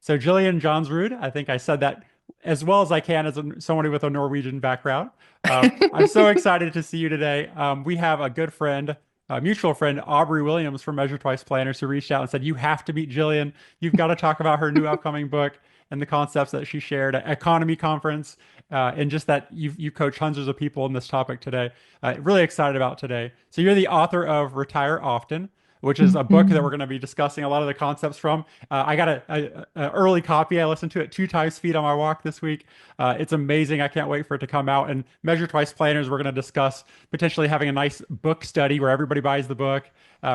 So Jillian Johnsrud, I think I said that as well as I can as somebody with a Norwegian background. I'm so excited to see you today. We have a good friend, a mutual friend, Aubrey Williams from Measure Twice Planners, who reached out and said, "You have to meet Jillian. You've got to talk about her new upcoming book and the concepts that she shared at Economy Conference, and just that you coach hundreds of people in this topic today. Really excited about today. So you're the author of Retire Often, which is a book that we're Mhm. going to be discussing a lot of the concepts from. I got a early copy. I listened to it 2 times speed on my walk this week. It's amazing. I can't wait for it to come out. And Measure Twice Planners, we're going to discuss potentially having a nice book study where everybody buys the book,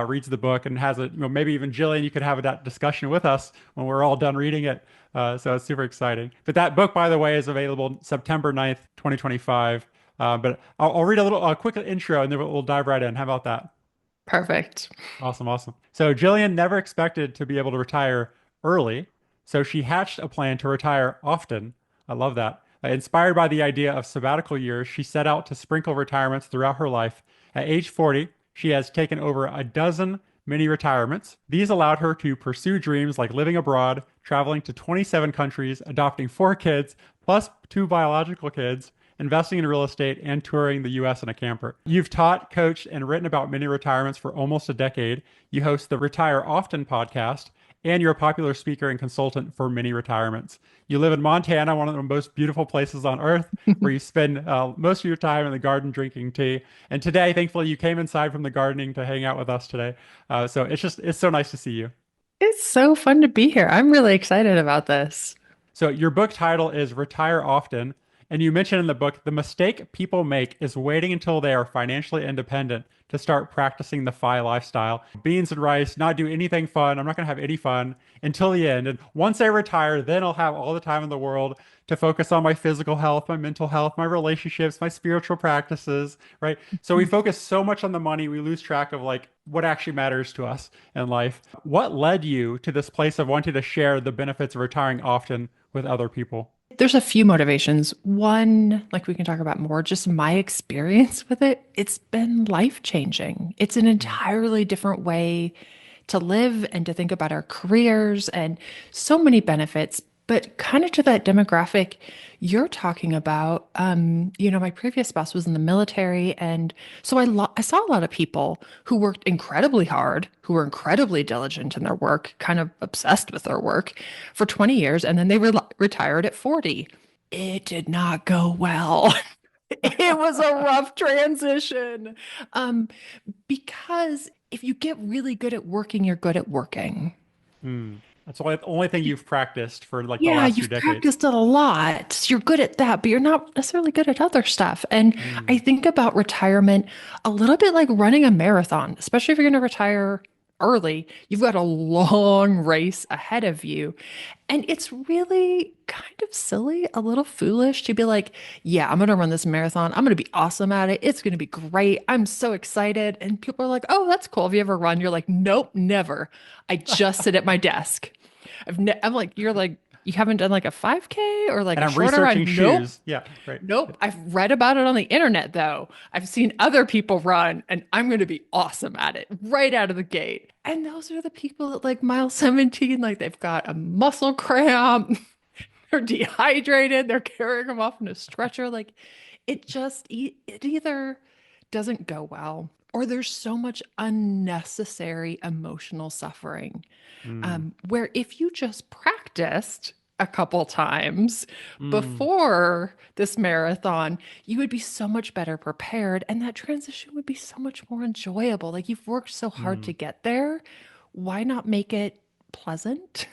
reads the book, and has a, maybe even Jillian, you could have that discussion with us when we're all done reading it. So it's super exciting. But that book, by the way, is available September 9th, 2025. But I'll read a quick intro and then we'll dive right in. How about that? Perfect. Awesome, awesome. So Jillian never expected to be able to retire early, so she hatched a plan to retire often. I love that. Inspired by the idea of sabbatical years, she set out to sprinkle retirements throughout her life. At age 40, she has taken over a dozen mini retirements. These allowed her to pursue dreams like living abroad, traveling to 27 countries, adopting 4 kids, plus 2 biological kids, investing in real estate, and touring the US in a camper. You've taught, coached, and written about mini retirements for almost a decade. You host the Retire Often podcast, and you're a popular speaker and consultant for mini retirements. You live in Montana, one of the most beautiful places on earth, where you spend most of your time in the garden drinking tea. And today, thankfully, you came inside from the gardening to hang out with us today. So it's so nice to see you. It's so fun to be here. I'm really excited about this. So your book title is Retire Often, and you mention in the book the mistake people make is waiting until they are financially independent to start practicing the FI lifestyle. Beans and rice, not do anything fun. I'm not going to have any fun until the end. And once I retire, then I'll have all the time in the world to focus on my physical health, my mental health, my relationships, my spiritual practices, right? So we focus so much on the money, we lose track of like what actually matters to us in life. What led you to this place of wanting to share the benefits of retiring often with other people? There's a few motivations. One, like we can talk about more, just my experience with it. It's been life-changing. It's an entirely different way to live and to think about our careers and so many benefits. But kind of to that demographic you're talking about, my previous spouse was in the military, and so I saw a lot of people who worked incredibly hard, who were incredibly diligent in their work, kind of obsessed with their work for 20 years, and then they retired at 40. It did not go well. It was a rough transition. Um, because if you get really good at working, you're good at working. Hmm. That's the only thing you've practiced for like the Yeah, last few you've decades. practiced it a lot. You're good at that, but you're not necessarily good at other stuff. And I Hmm. think about retirement a little bit like running a marathon, especially if you're going to retire early. You've got a long race ahead of you. And it's really kind of silly, a little foolish to be like, yeah, I'm going to run this marathon. I'm going to be awesome at it. It's going to be great. I'm so excited. And people are like, oh, that's cool. Have you ever run? You're like, nope, never. I just sit at my desk. I'm like, you're like, you haven't done like a 5K or like And a I'm shorter run? researching Nope. shoes. Yeah, right. Nope. I've read about it on the internet though. I've seen other people run and I'm going to be awesome at it right out of the gate. And those are the people at like mile 17, like they've got a muscle cramp, they're dehydrated, they're carrying them off in a stretcher. Like it either doesn't go well or there's so much unnecessary emotional suffering Hmm. where if you just practiced a couple times Hmm. before this marathon, you would be so much better prepared and that transition would be so much more enjoyable. Like you've worked so hard Hmm. to get there. Why not make it pleasant?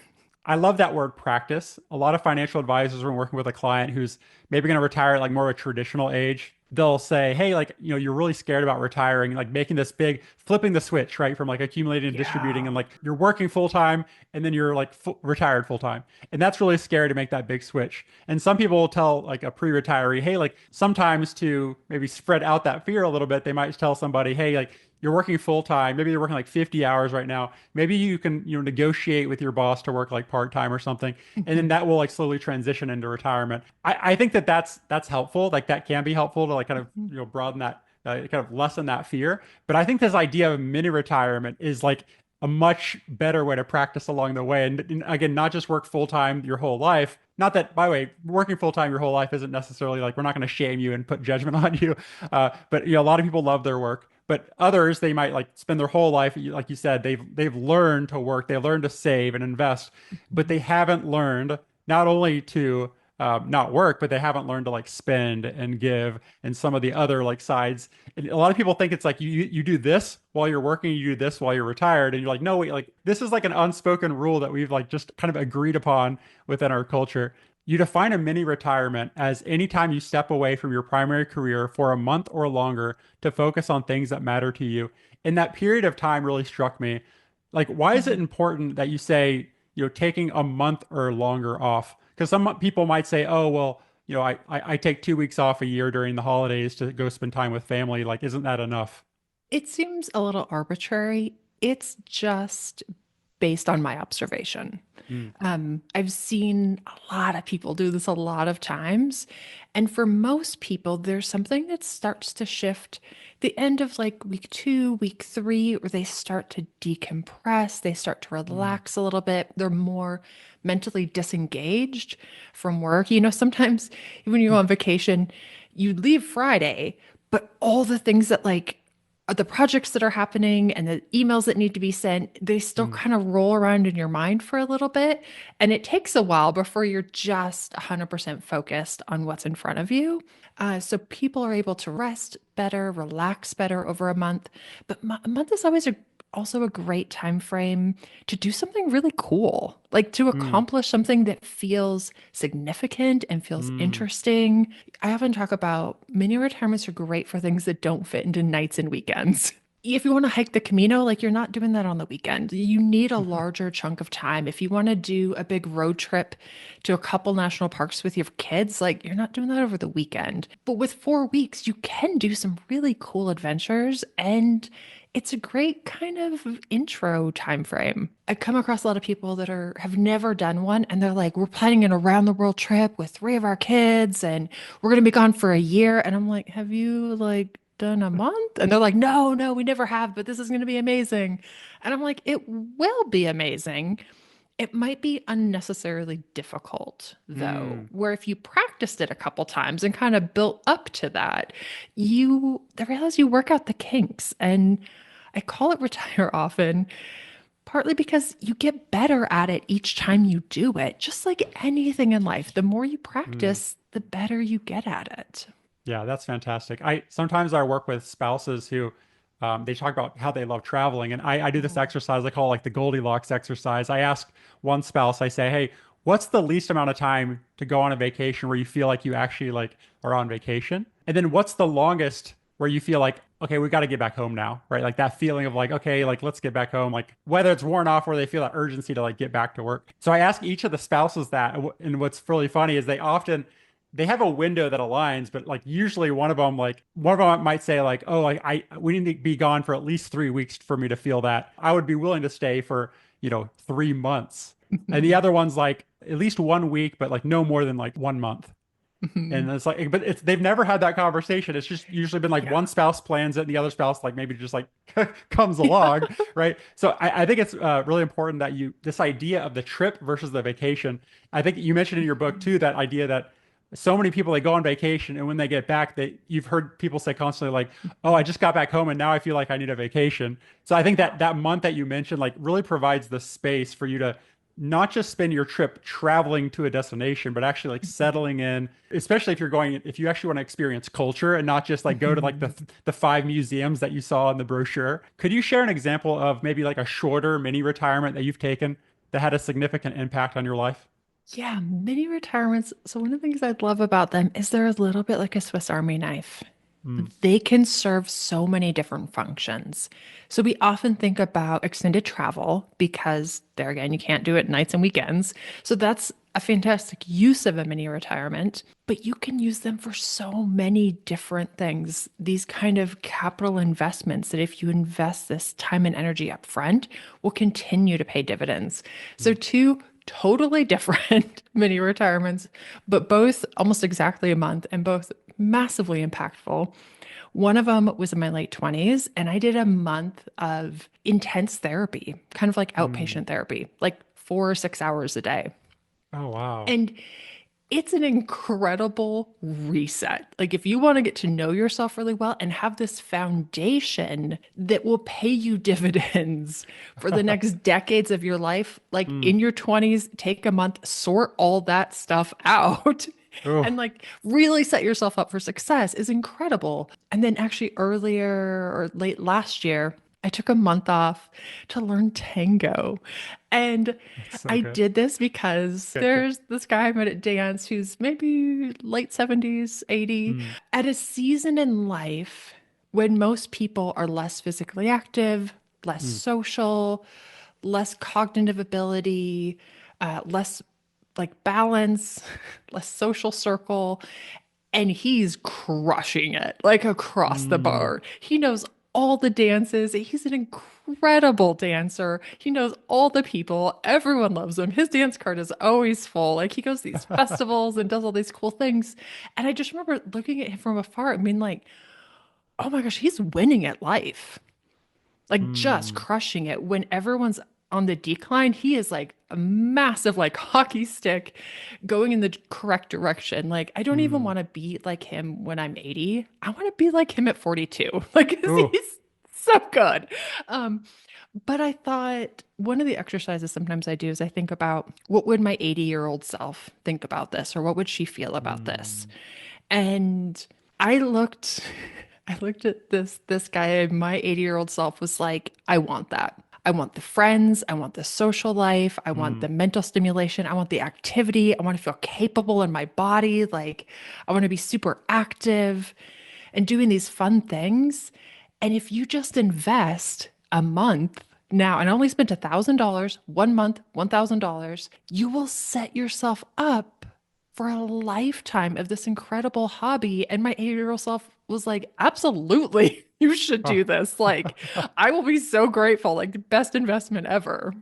I love that word practice. A lot of financial advisors, when working with a client who's maybe going to retire at like more of a traditional age, they'll say, hey, like, you're really scared about retiring, like making this big, flipping the switch, right? From like accumulating and distributing, Yeah. and like you're working full time and then you're like retired full time. And that's really scary to make that big switch. And some people will tell like a pre-retiree, hey, like sometimes to maybe spread out that fear a little bit, they might tell somebody, hey, like, you're working full time. Maybe you're working like 50 hours right now. Maybe you can, negotiate with your boss to work like part time or something, and then that will like slowly transition into retirement. I think that that's helpful. Like that can be helpful to like kind of broaden that, kind of lessen that fear. But I think this idea of mini retirement is like a much better way to practice along the way. And again, not just work full time your whole life. Not that, by the way, working full time your whole life isn't necessarily like we're not going to shame you and put judgment on you. But a lot of people love their work. But others, they might like spend their whole life, like you said, they've learned to work, they learned to save and invest, but they haven't learned not only to not work, but they haven't learned to like spend and give and some of the other like sides. And a lot of people think it's like you do this while you're working, you do this while you're retired, and you're like, no, wait, like this is like an unspoken rule that we've like just kind of agreed upon within our culture. You define a mini retirement as any time you step away from your primary career for a month or longer to focus on things that matter to you. And that period of time really struck me. Like, why is it Mhm. important that you say, taking a month or longer off? Because some people might say, oh, well, I take 2 weeks off a year during the holidays to go spend time with family. Like, isn't that enough? It seems a little arbitrary. It's just based on my observation. Mm, I've seen a lot of people do this a lot of times. And for most people, there's something that starts to shift the end of like week 2, week 3, where they start to decompress, they start to mm, relax a little bit. They're more mentally disengaged from work. Sometimes when you go mm, on vacation, you leave Friday, but all the things that like the projects that are happening and the emails that need to be sent, they still mm, kind of roll around in your mind for a little bit. And it takes a while before you're just 100% focused on what's in front of you. So people are able to rest better, relax better over a month. But a month is always also a great time frame to do something really cool, like to mm, accomplish something that feels significant and feels mm, interesting. I often talk about mini retirements are great for things that don't fit into nights and weekends. If you want to hike the Camino, like you're not doing that on the weekend. You need a larger chunk of time. If you want to do a big road trip to a couple national parks with your kids, like you're not doing that over the weekend. But with 4 weeks, you can do some really cool adventures, and it's a great kind of intro time frame. I come across a lot of people that have never done one, and they're like, we're planning an around the world trip with 3 of our kids and we're going to be gone for a year. And I'm like, have you like done a month? And they're like, no, no, we never have, but this is going to be amazing. And I'm like, it will be amazing. It might be unnecessarily difficult, though, mm, where if you practiced it a couple times and kind of built up to that, you realize you work out the kinks. And I call it retire often, partly because you get better at it each time you do it. Just like anything in life, the more you mm. practice, the better you get at it. Yeah, that's fantastic. I work with spouses who they talk about how they love traveling, and I do this Mhm. exercise I call like the Goldilocks exercise. I ask one spouse, I say, "Hey, what's the least amount of time to go on a vacation where you feel like you actually like are on vacation? And then what's the longest where you feel like, okay, we got to get back home now, right? Like that feeling of like, okay, like let's get back home, like whether it's worn off or they feel that urgency to like get back to work." So I ask each of the spouses that, and what's really funny is they have a window that aligns, but like usually one of them might say like, oh, we need to be gone for at least 3 weeks for me to feel that. I would be willing to stay for, 3 months. And the other one's like at least 1 week, but like no more than like 1 month. And it's like, but they've never had that conversation. It's just usually been like Yeah. one spouse plans it and the other spouse like maybe just like comes Yeah. along, right? So I think it's really important that this idea of the trip versus the vacation. I think you mentioned in your book too, that idea that so many people they go on vacation and when they get back, you've heard people say constantly like, "Oh, I just got back home and now I feel like I need a vacation." So I think Yeah. that month that you mentioned like really provides the space for you to not just spend your trip traveling to a destination, but actually like settling in, especially if you actually want to experience culture and not just like go to like the Mhm. the 5 museums that you saw in the brochure. Could you share an example of maybe like a shorter mini retirement that you've taken that had a significant impact on your life? Yeah, mini retirements. So one of the things I love about them is they're a little bit like a Swiss Army knife. Mm, They can serve so many different functions. So we often think about extended travel because there again, you can't do it nights and weekends. So that's a fantastic use of a mini retirement, but you can use them for so many different things. These kind of capital investments that if you invest this time and energy up front will continue to pay dividends. So mm, two totally different mini retirements, but both almost exactly a month and both massively impactful. One of them was in my late 20s, and I did a month of intense therapy, kind of like Mm. outpatient therapy, like 4 or 6 hours a day. Oh, wow. And it's an incredible reset. Like, if you want to get to know yourself really well and have this foundation that will pay you dividends for the next decades of your life, like Mm. in your 20s, take a month, sort all that stuff out. And Oh. like really set yourself up for success is incredible. And then actually earlier or late last year, I took a month off to learn tango. And That's so I good. did this because Good, good. there's this guy I met at dance who's maybe late 70s, 80, Mm. at a season in life when most people are less physically active, less Mm. social, less cognitive ability, less like balance, less social circle. And he's crushing it like across the Mm. board. He knows all the dances. He's an incredible dancer. He knows all the people. Everyone loves him. His dance card is always full. Like he goes to these festivals and does all these cool things. And I just remember looking at him from afar and being like, oh my gosh, he's winning at life, like just Mm. crushing it. When everyone's on the decline, he is like a massive like hockey stick going in the correct direction. Like I don't even Mm. want to be like him when I'm 80. I want to be like him at 42. Like 'cause Ooh. he's so good. Um, but I thought one of the exercises sometimes I do is I think about what would my 80-year-old self think about this, or what would she feel about this? Mm. And I looked I looked at this guy, and my 80-year-old self was like, I want that. I want the friends, I want the social life, I want Mm. the mental stimulation, I want the activity, I want to feel capable in my body, like I want to be super active and doing these fun things. And if you just invest a month now, and I only spent $1,000, 1 month, $1,000, you will set yourself up for a lifetime of this incredible hobby. And my 8-year-old self was like, absolutely, you should do Oh. this. Like, I will be so grateful. Like, the best investment ever.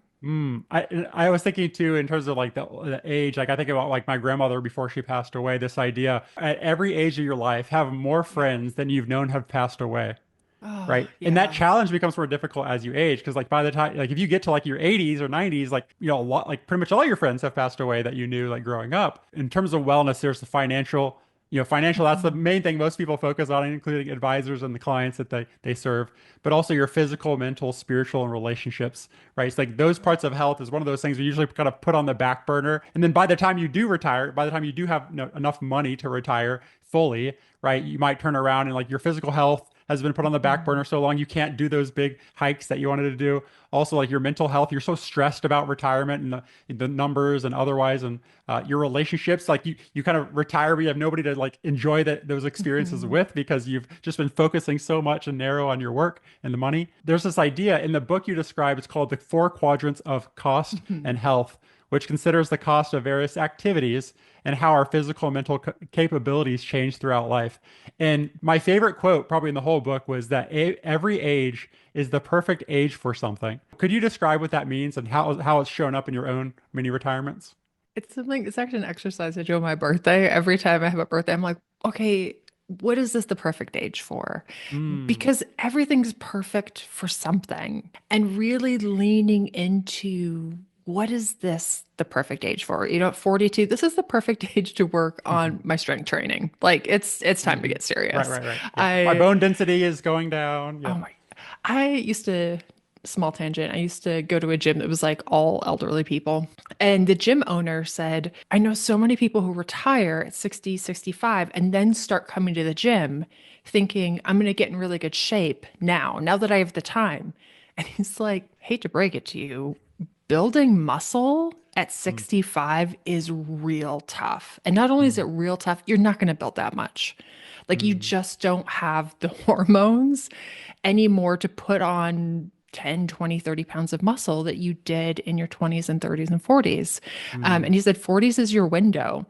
I was thinking too in terms of like the age. Like I think about like my grandmother before she passed away. This idea at every age of your life, have more Yeah. friends than you've known have passed away. Oh, Right. And that yeah. challenge becomes more difficult as you age because like by the time like if you get to like your 80s or 90s, like a lot like pretty much all your friends have passed away that you knew like growing up. In terms of wellness, there's the financial, financial, that's the Mhm. main thing most people focus on, including advisors and the clients that they serve, but also your physical, mental, spiritual, and relationships, right? It's like those parts of health is one of those things we usually kind of put on the back burner. And then by the time you do retire, by the time you do have enough money to retire fully, right, you might turn around and like your physical health has been put on the back burner Mhm. so long you can't do those big hikes that you wanted to do. Also, like your mental health, you're so stressed about retirement and the numbers and otherwise, and your relationships, like you kind of retire, but you have nobody to like enjoy those experiences Mhm. with because you've just been focusing so much and narrow on your work and the money. There's this idea in the book you describe, it's called the four quadrants of cost Mhm. and health, which considers the cost of various activities and how our physical and mental capabilities change throughout life. And my favorite quote, probably in the whole book, was that every age is the perfect age for something. Could you describe what that means and how it's shown up in your own mini retirements? It's actually an exercise I do on my birthday. Every time I have a birthday, I'm like, okay, what is this the perfect age for? Mm. Because everything's perfect for something. And really leaning into what is this the perfect age for? At 42, this is the perfect age to work on Hmm. my strength training. Like it's time to Hmm. get Right, serious. right, right. Yeah. My I bone density is going down. Oh Yep. my, I used to, small tangent, I used to go to a gym that was like all elderly people. And the gym owner said, I know so many people who retire at 60, 65, and then start coming to the gym thinking, I'm going to get in really good shape now that I have the time. And he's like, hate to break it to you, building muscle at Mm. 65 is real tough. And not only is it Mm. real tough, you're not going to build that much. Like you Mm. just don't have the hormones anymore to put on 10, 20, 30 pounds of muscle that you did in your 20s and 30s and 40s. Mm. And he said 40s is your window.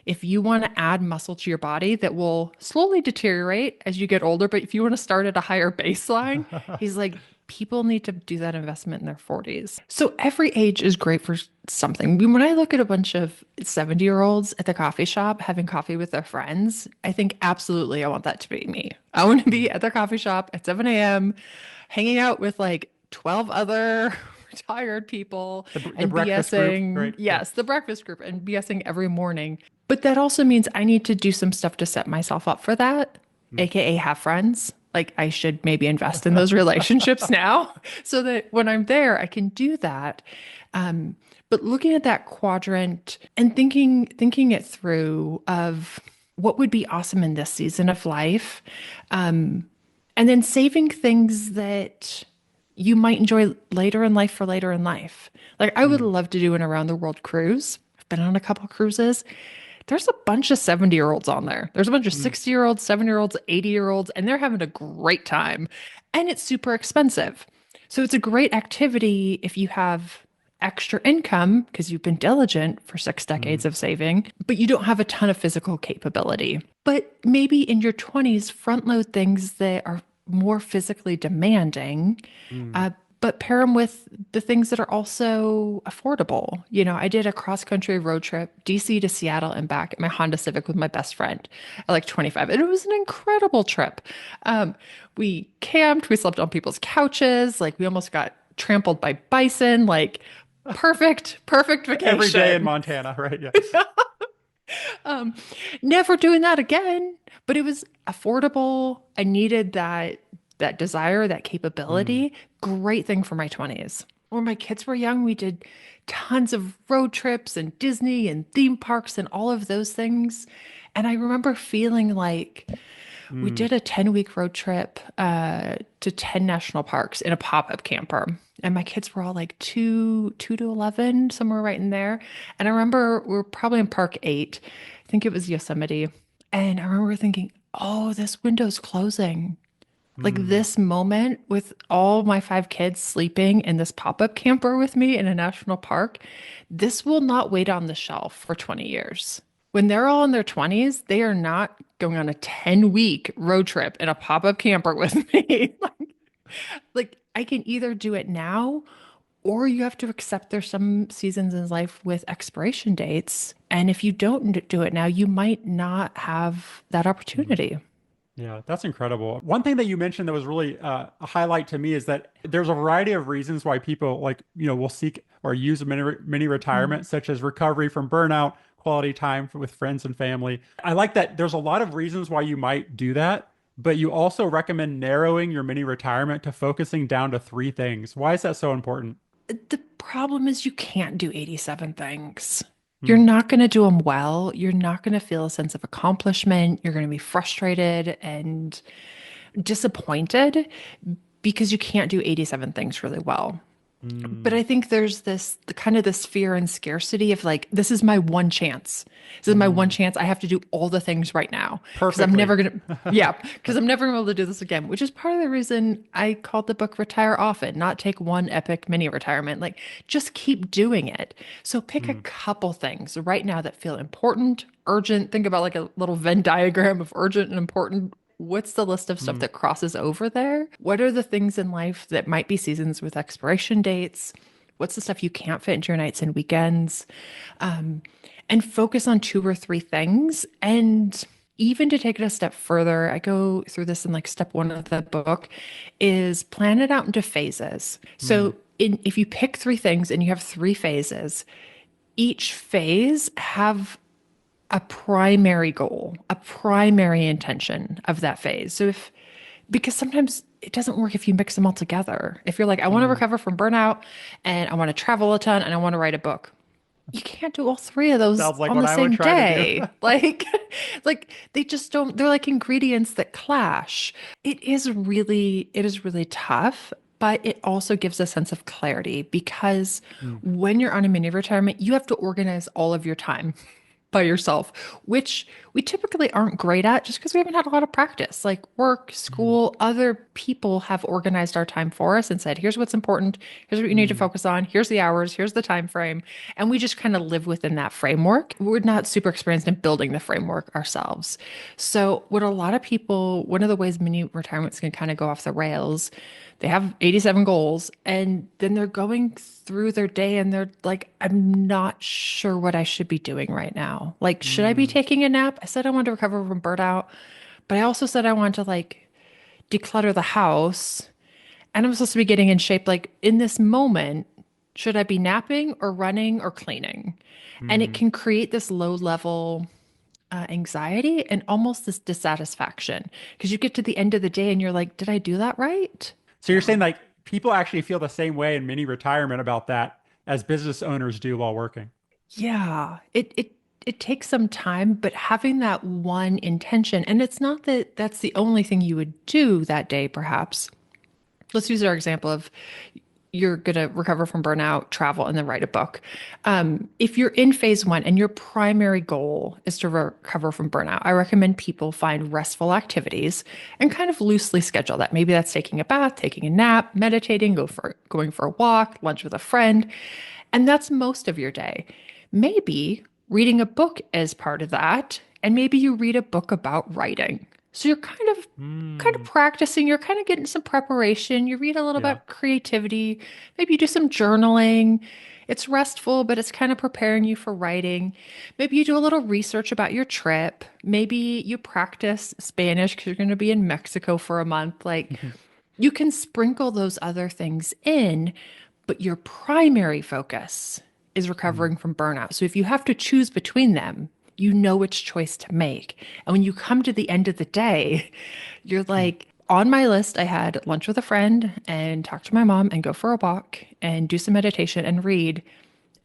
If you want to add muscle to your body that will slowly deteriorate as you get older, but if you want to start at a higher baseline, he's like, people need to do that investment in their 40s. So every age is great for something. I mean, when I look at a bunch of 70-year-olds at the coffee shop having coffee with their friends, I think absolutely I want that to be me. I want to be at their coffee shop at 7 a.m. hanging out with like 12 other retired people The and breakfast group, BSing. right? Yeah. Yes, the breakfast group and BSing every morning. But that also means I need to do some stuff to set myself up for that, Mm. AKA have friends. Like I should maybe invest in those relationships now so that when I'm there, I can do that. But looking at that quadrant and thinking it through of what would be awesome in this season of life, and then saving things that you might enjoy later in life for later in life. Like I would Mm. love to do an around the world cruise. I've been on a couple cruises. There's a bunch of 70-year-olds on there. There's a bunch of Mm. 60-year-olds, 70-year-olds, 80-year-olds, and they're having a great time. And it's super expensive. So it's a great activity if you have extra income because you've been diligent for 6 decades Mm. of saving, but you don't have a ton of physical capability. But maybe in your 20s, front load things that are more physically demanding, Mm. uh, but pair them with the things that are also affordable. You know, I did a cross country road trip, DC to Seattle and back in my Honda Civic with my best friend at like 25. And it was an incredible trip. We camped, we slept on people's couches, like we almost got trampled by bison, like perfect Every day in vacation. Montana, right? Yeah. Um, Never doing that again, but it was affordable. I needed that desire, that Mm. capability. Great thing for my 20s. When my kids were young, we did tons of road trips and Disney and theme parks and all of those things. And I remember feeling like we Mm. did a 10-week road trip to 10 national parks in a pop-up camper. And my kids were all like two to 11, somewhere right in there. And I remember we were probably in park 8. I think it was Yosemite. And I remember thinking, oh, this window's closing. Like Mm. this moment with all my 5 kids sleeping in this pop-up camper with me in a national park, this will not wait on the shelf for 20 years. When they're all in their 20s, they are not going on a 10-week road trip in a pop-up camper with me. Like I can either do it now or you have to accept there's some seasons in life with expiration dates. And if you don't do it now, you might not have that Mm. opportunity. Yeah, that's incredible. One thing that you mentioned that was really a highlight to me is that there's a variety of reasons why people like, will seek or use a mini Mm. retirement, such as recovery from burnout, quality time with friends and family. I like that there's a lot of reasons why you might do that, but you also recommend narrowing your mini retirement to focusing down to 3 things. Why is that so important? The problem is you can't do 87 things. You're Hmm. not going to do them well. You're not going to feel a sense of accomplishment. You're going to be frustrated and disappointed because you can't do 87 things really well. But Mm. I think there's this the kind of this fear and scarcity of like, this is my one chance. This is my one Mm. chance. I have to do all the things right now because I'm never Perfectly. gonna, yeah, because I'm never gonna be able to do this again, which is part of the reason I called the book Retire Often, not take one epic mini retirement. Like, just keep doing it. So pick a Mm. couple things right now that feel important, urgent. Think about like a little Venn diagram of urgent and important. What's the list of stuff Mm. that crosses over there? What are the things in life that might be seasons with expiration dates? What's the stuff you can't fit into your nights and weekends? Um, and focus on 2 or 3 things. And even to take it a step further, I go through this in like step 1 of the book, is plan it out into phases. Mm. So if you pick 3 things and you have 3 phases, each phase have a primary goal, a primary intention of that phase. So because sometimes it doesn't work if you mix them all together. If you're like, I want to Mm. recover from burnout and I want to travel a ton and I want to write a book, you can't do all 3 of those Sounds like on what the I would same try to do. day. Like they just don't, they're like ingredients that clash. It is really tough, but it also gives a sense of clarity because Mm. when you're on a mini retirement, you have to organize all of your time. by yourself, which we typically aren't great at just because we haven't had a lot of practice. Like work, Mhm. school, other people have organized our time for us and said, here's what's important, here's what you need to Mm. focus on, here's the hours, here's the time frame. And we just kind of live within that framework. We're not super experienced in building the framework ourselves. So, what a lot of people, one of the ways mini retirements can kind of go off the rails, they have 87 goals and then they're going through their day and they're like, I'm not sure what I should be doing right now. Like, should I be Mm. taking a nap? I said I wanted to recover from burnout, but I also said I want to like declutter the house and I'm supposed to be getting in shape. Like, in this moment, should I be napping or running or cleaning? And it Mm. can create this low level anxiety and almost this dissatisfaction because you get to the end of the day and you're like, did I do that right? So you're Yeah. saying like people actually feel the same way in mini retirement about that as business owners do while working. Yeah. It takes some time, but having that one intention, and it's not that that's the only thing you would do that day, perhaps. Let's use our example of you're going to recover from burnout, travel, and then write a book. If you're in phase one and your primary goal is to recover from burnout, I recommend people find restful activities and kind of loosely schedule that. Maybe that's taking a bath, taking a nap, meditating, going for a walk, lunch with a friend, and that's most of your day. Maybe reading a book is part of that, and maybe you read a book about writing. So you're kind of Mm. practicing, you're kind of getting some preparation. You read a little Yeah. about creativity, maybe you do some journaling. It's restful, but it's kind of preparing you for writing. Maybe you do a little research about your trip. Maybe you practice Spanish because you're going to be in Mexico for a month. Like you can sprinkle those other things in, but your primary focus is Mm. recovering from burnout. So if you have to choose between them, you know which choice to make. And when you come to the end of the day, you're Mm. like, on my list, I had lunch with a friend and talk to my mom and go for a walk and do some meditation and read.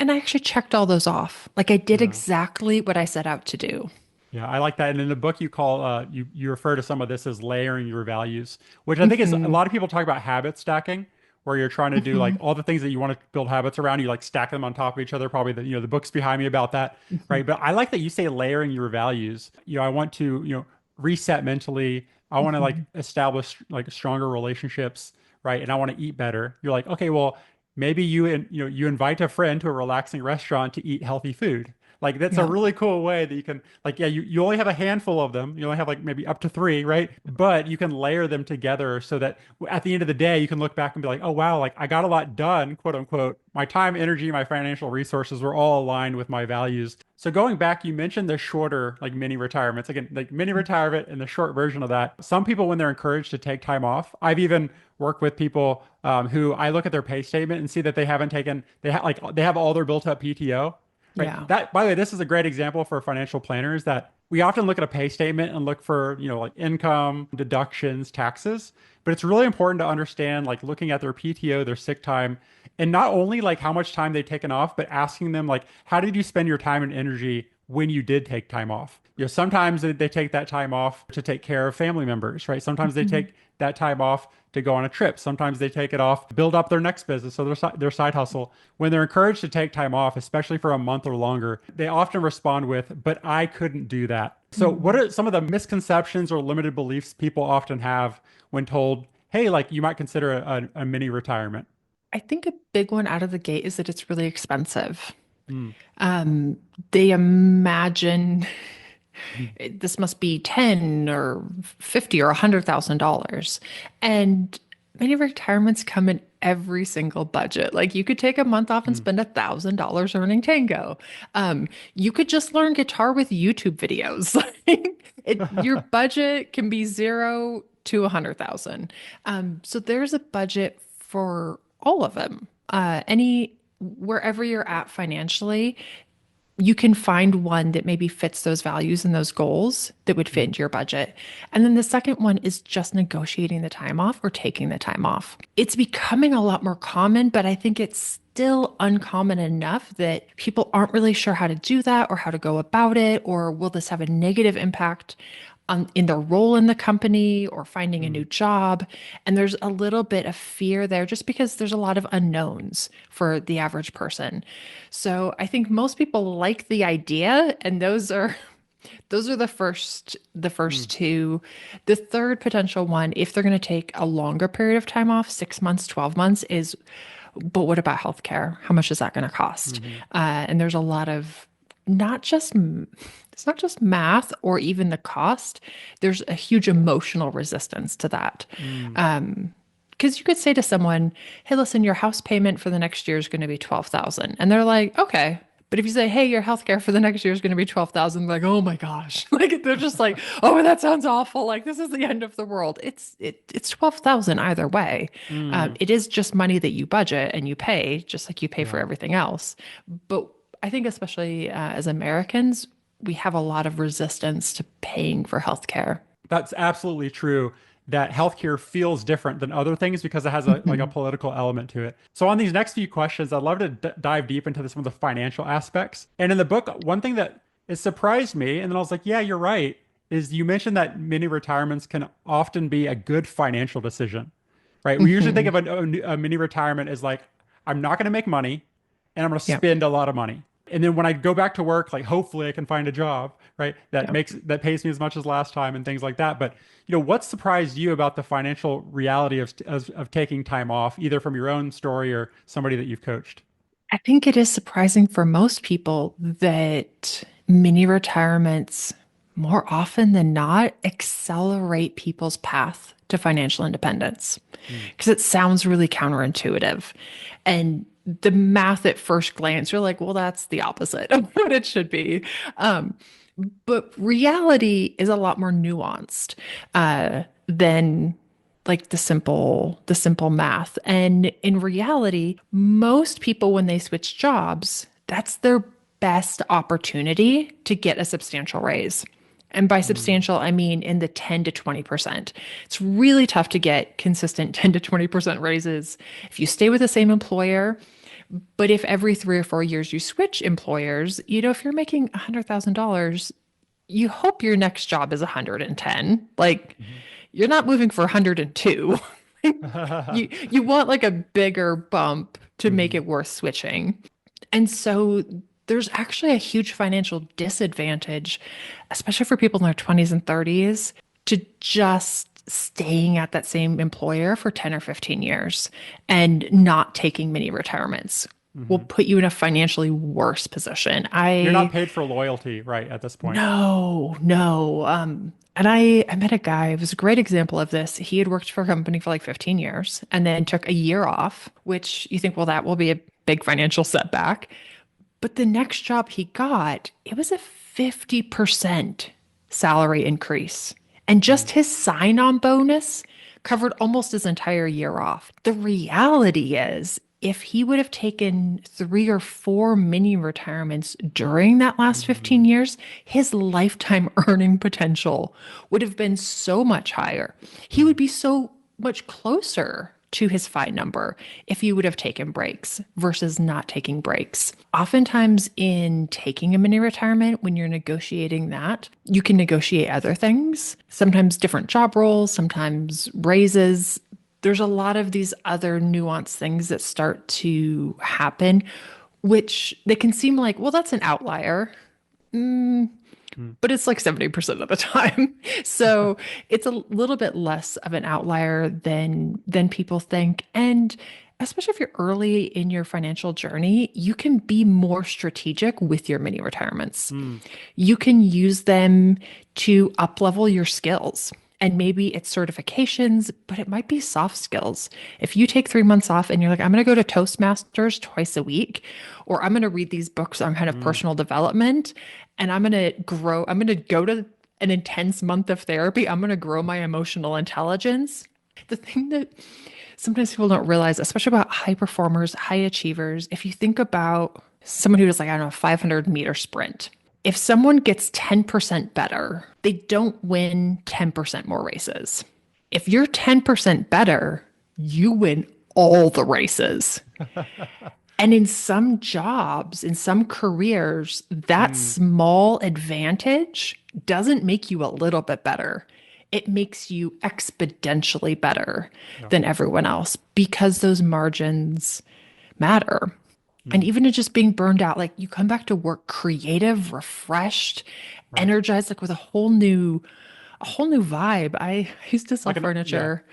And I actually checked all those off. Like I did Yeah. exactly what I set out to do. Yeah, I like that. And in the book, you call you refer to some of this as layering your values, which I think is a Hmm. lot of people talk about habit stacking, where you're trying to do like Hmm. all the things that you want to build habits around, you like stack them on top of each other. Probably the book's behind me about that, Hmm. right? But I like that you say layering your values. I want to reset mentally. I want to like Hmm. establish like stronger relationships, right? And I want to eat better. You're like, okay, well, maybe you invite a friend to a relaxing restaurant to eat healthy food. Like that's a Yeah. really cool way that you can like yeah, you only have a handful of them. You only have like maybe up to three, right? But you can layer them together so that at the end of the day you can look back and be like, "Oh wow, like I got a lot done, quote unquote. My time, energy, my financial resources were all aligned with my values." So going back, you mentioned the shorter like mini retirements. Again, like mini retirement and the short version of that. Some people when they're encouraged to take time off, I've even worked with people who I look at their pay statement and see that they haven't taken they have all their built up PTO. Right. Yeah. That, by the way, this is a great example for financial planners that we often look at a pay statement and look for, like income, deductions, taxes. But it's really important to understand, like looking at their PTO, their sick time, and not only like how much time they've taken off, but asking them like, how did you spend your time and energy when you did take time off? Sometimes they take that time off to take care of family members, right? Sometimes they Mhm. take that time off to go on a trip. Sometimes they take it off to build up their next business, so their side hustle. When they're encouraged to take time off, especially for a month or longer, they often respond with, "But I couldn't do that." So, what Mhm. are some of the misconceptions or limited beliefs people often have when told, "Hey, like you might consider a mini retirement"? I think a big one out of the gate is that it's really expensive. Mm. Um, they imagine Mhm. this must be 10 or 50 or $100,000. And many retirements come in every single budget. Like you could take a month off and Mm. spend $1,000 earning tango. You could just learn guitar with YouTube videos. Like your budget can be 0 to 100,000. So there's a budget for all of them. Wherever you're at financially, you can find one that maybe fits those values and those goals that would fit Mhm. into your budget. And then the second one is just negotiating the time off or taking the time off. It's becoming a lot more common, but I think it's still uncommon enough that people aren't really sure how to do that or how to go about it, or will this have a negative impact in their role in the company or finding a new job. And there's a little bit of fear there just because there's a lot of unknowns for the average person. So I think most people like the idea, and those are the first two. The third potential one, if they're going to take a longer period of time off, 6 months, 12 months, is, but what about healthcare? How much is that going to cost? Mm-hmm. And there's a lot of not just it's not just math or even the cost. There's a huge emotional resistance to that. Mm. Because you could say to someone, "Hey, listen, your house payment for the next year is going to be 12,000," and they're like, "Okay." But if you say, "Hey, your healthcare for the next year is going to be 12,000," like, "Oh my gosh!" Like they're just like, "Oh, that sounds awful. Like this is the end of the world." It's 12,000 either way. Mm. It is just money that you budget and you pay, just like you pay for Yeah. everything else. But I think especially as Americans, we have a lot of resistance to paying for healthcare. That's absolutely true. That healthcare feels different than other things because it has a like a Mhm. political element to it. So on these next few questions, I'd love to dive deep into some of the financial aspects. And in the book, one thing that it surprised me, and then I was like, yeah, you're right, is you mentioned that mini retirements can often be a good financial decision, right? We usually think Mhm. of a mini retirement as like, I'm not going to make money and I'm going to Yeah. spend a lot of money. And then when I go back to work, like hopefully I can find a job, right? Yeah. That pays me as much as last time and things like that. But what surprised you about the financial reality of taking time off, either from your own story or somebody that you've coached? I think it is surprising for most people that mini retirements, more often than not, accelerate people's path to financial independence Mm. because it sounds really counterintuitive. And the math at first glance, you're like, well, that's the opposite of what it should be. Um, but reality is a lot more nuanced than like the simple math. And in reality, most people when they switch jobs, that's their best opportunity to get a substantial raise. And by Mm. substantial, I mean in the 10 to 20%. It's really tough to get consistent 10 to 20% raises if you stay with the same employer. But if every 3 or 4 years you switch employers, if you're making $100,000, you hope your next job is 110. Like you're not moving for 102. You want like a bigger bump to make Mhm. it worth switching. And so there's actually a huge financial disadvantage, especially for people in their 20s and 30s, to just staying at that same employer for 10 or 15 years and not taking mini retirements will Mhm. put you in a financially worse position. You're not paid for loyalty, right, at this point. No, no. And I met a guy, it was a great example of this. He had worked for a company for like 15 years and then took a year off, which you think, well, that will be a big financial setback. But the next job he got, it was a 50% salary increase. And Mm. just his sign-on bonus covered almost his entire year off. The reality is, if he would have taken 3 or 4 mini retirements during that last 15 Mhm. years, his lifetime earning potential would have been so much higher. He would Mm. be so much closer to his FI number if he would have taken breaks versus not taking breaks. Oftentimes, in taking a mini retirement, when you're negotiating that, you can negotiate other things, sometimes different job roles, sometimes raises. There's a lot of these other nuanced things that start to happen, which they can seem like, well, that's an outlier. Mm, Mm. but it's like 70% of the time. So it's a little bit less of an outlier than people think. And especially if you're early in your financial journey, you can be more strategic with your mini retirements. Mm. You can use them to up level your skills. And maybe it's certifications, but it might be soft skills. If you take 3 months off and you're like, I'm going to go to Toastmasters twice a week, or I'm going to read these books on kind of Mm. personal development, and I'm going to grow, I'm going to go to an intense month of therapy. I'm going to grow my emotional intelligence. The thing that sometimes people don't realize, especially about high performers, high achievers, if you think about someone who does like, I don't know, 500-meter sprint, if someone gets 10% better, they don't win 10% more races. If you're 10% better, you win all the races. And in some jobs, in some careers, that Mm. small advantage doesn't make you a little bit better. It makes you exponentially better Yeah. than everyone else because those margins matter. And Mm, even to just being burned out, like you come back to work creative, refreshed, right. energized, like with a whole new vibe. I used to sell Like an, yeah. furniture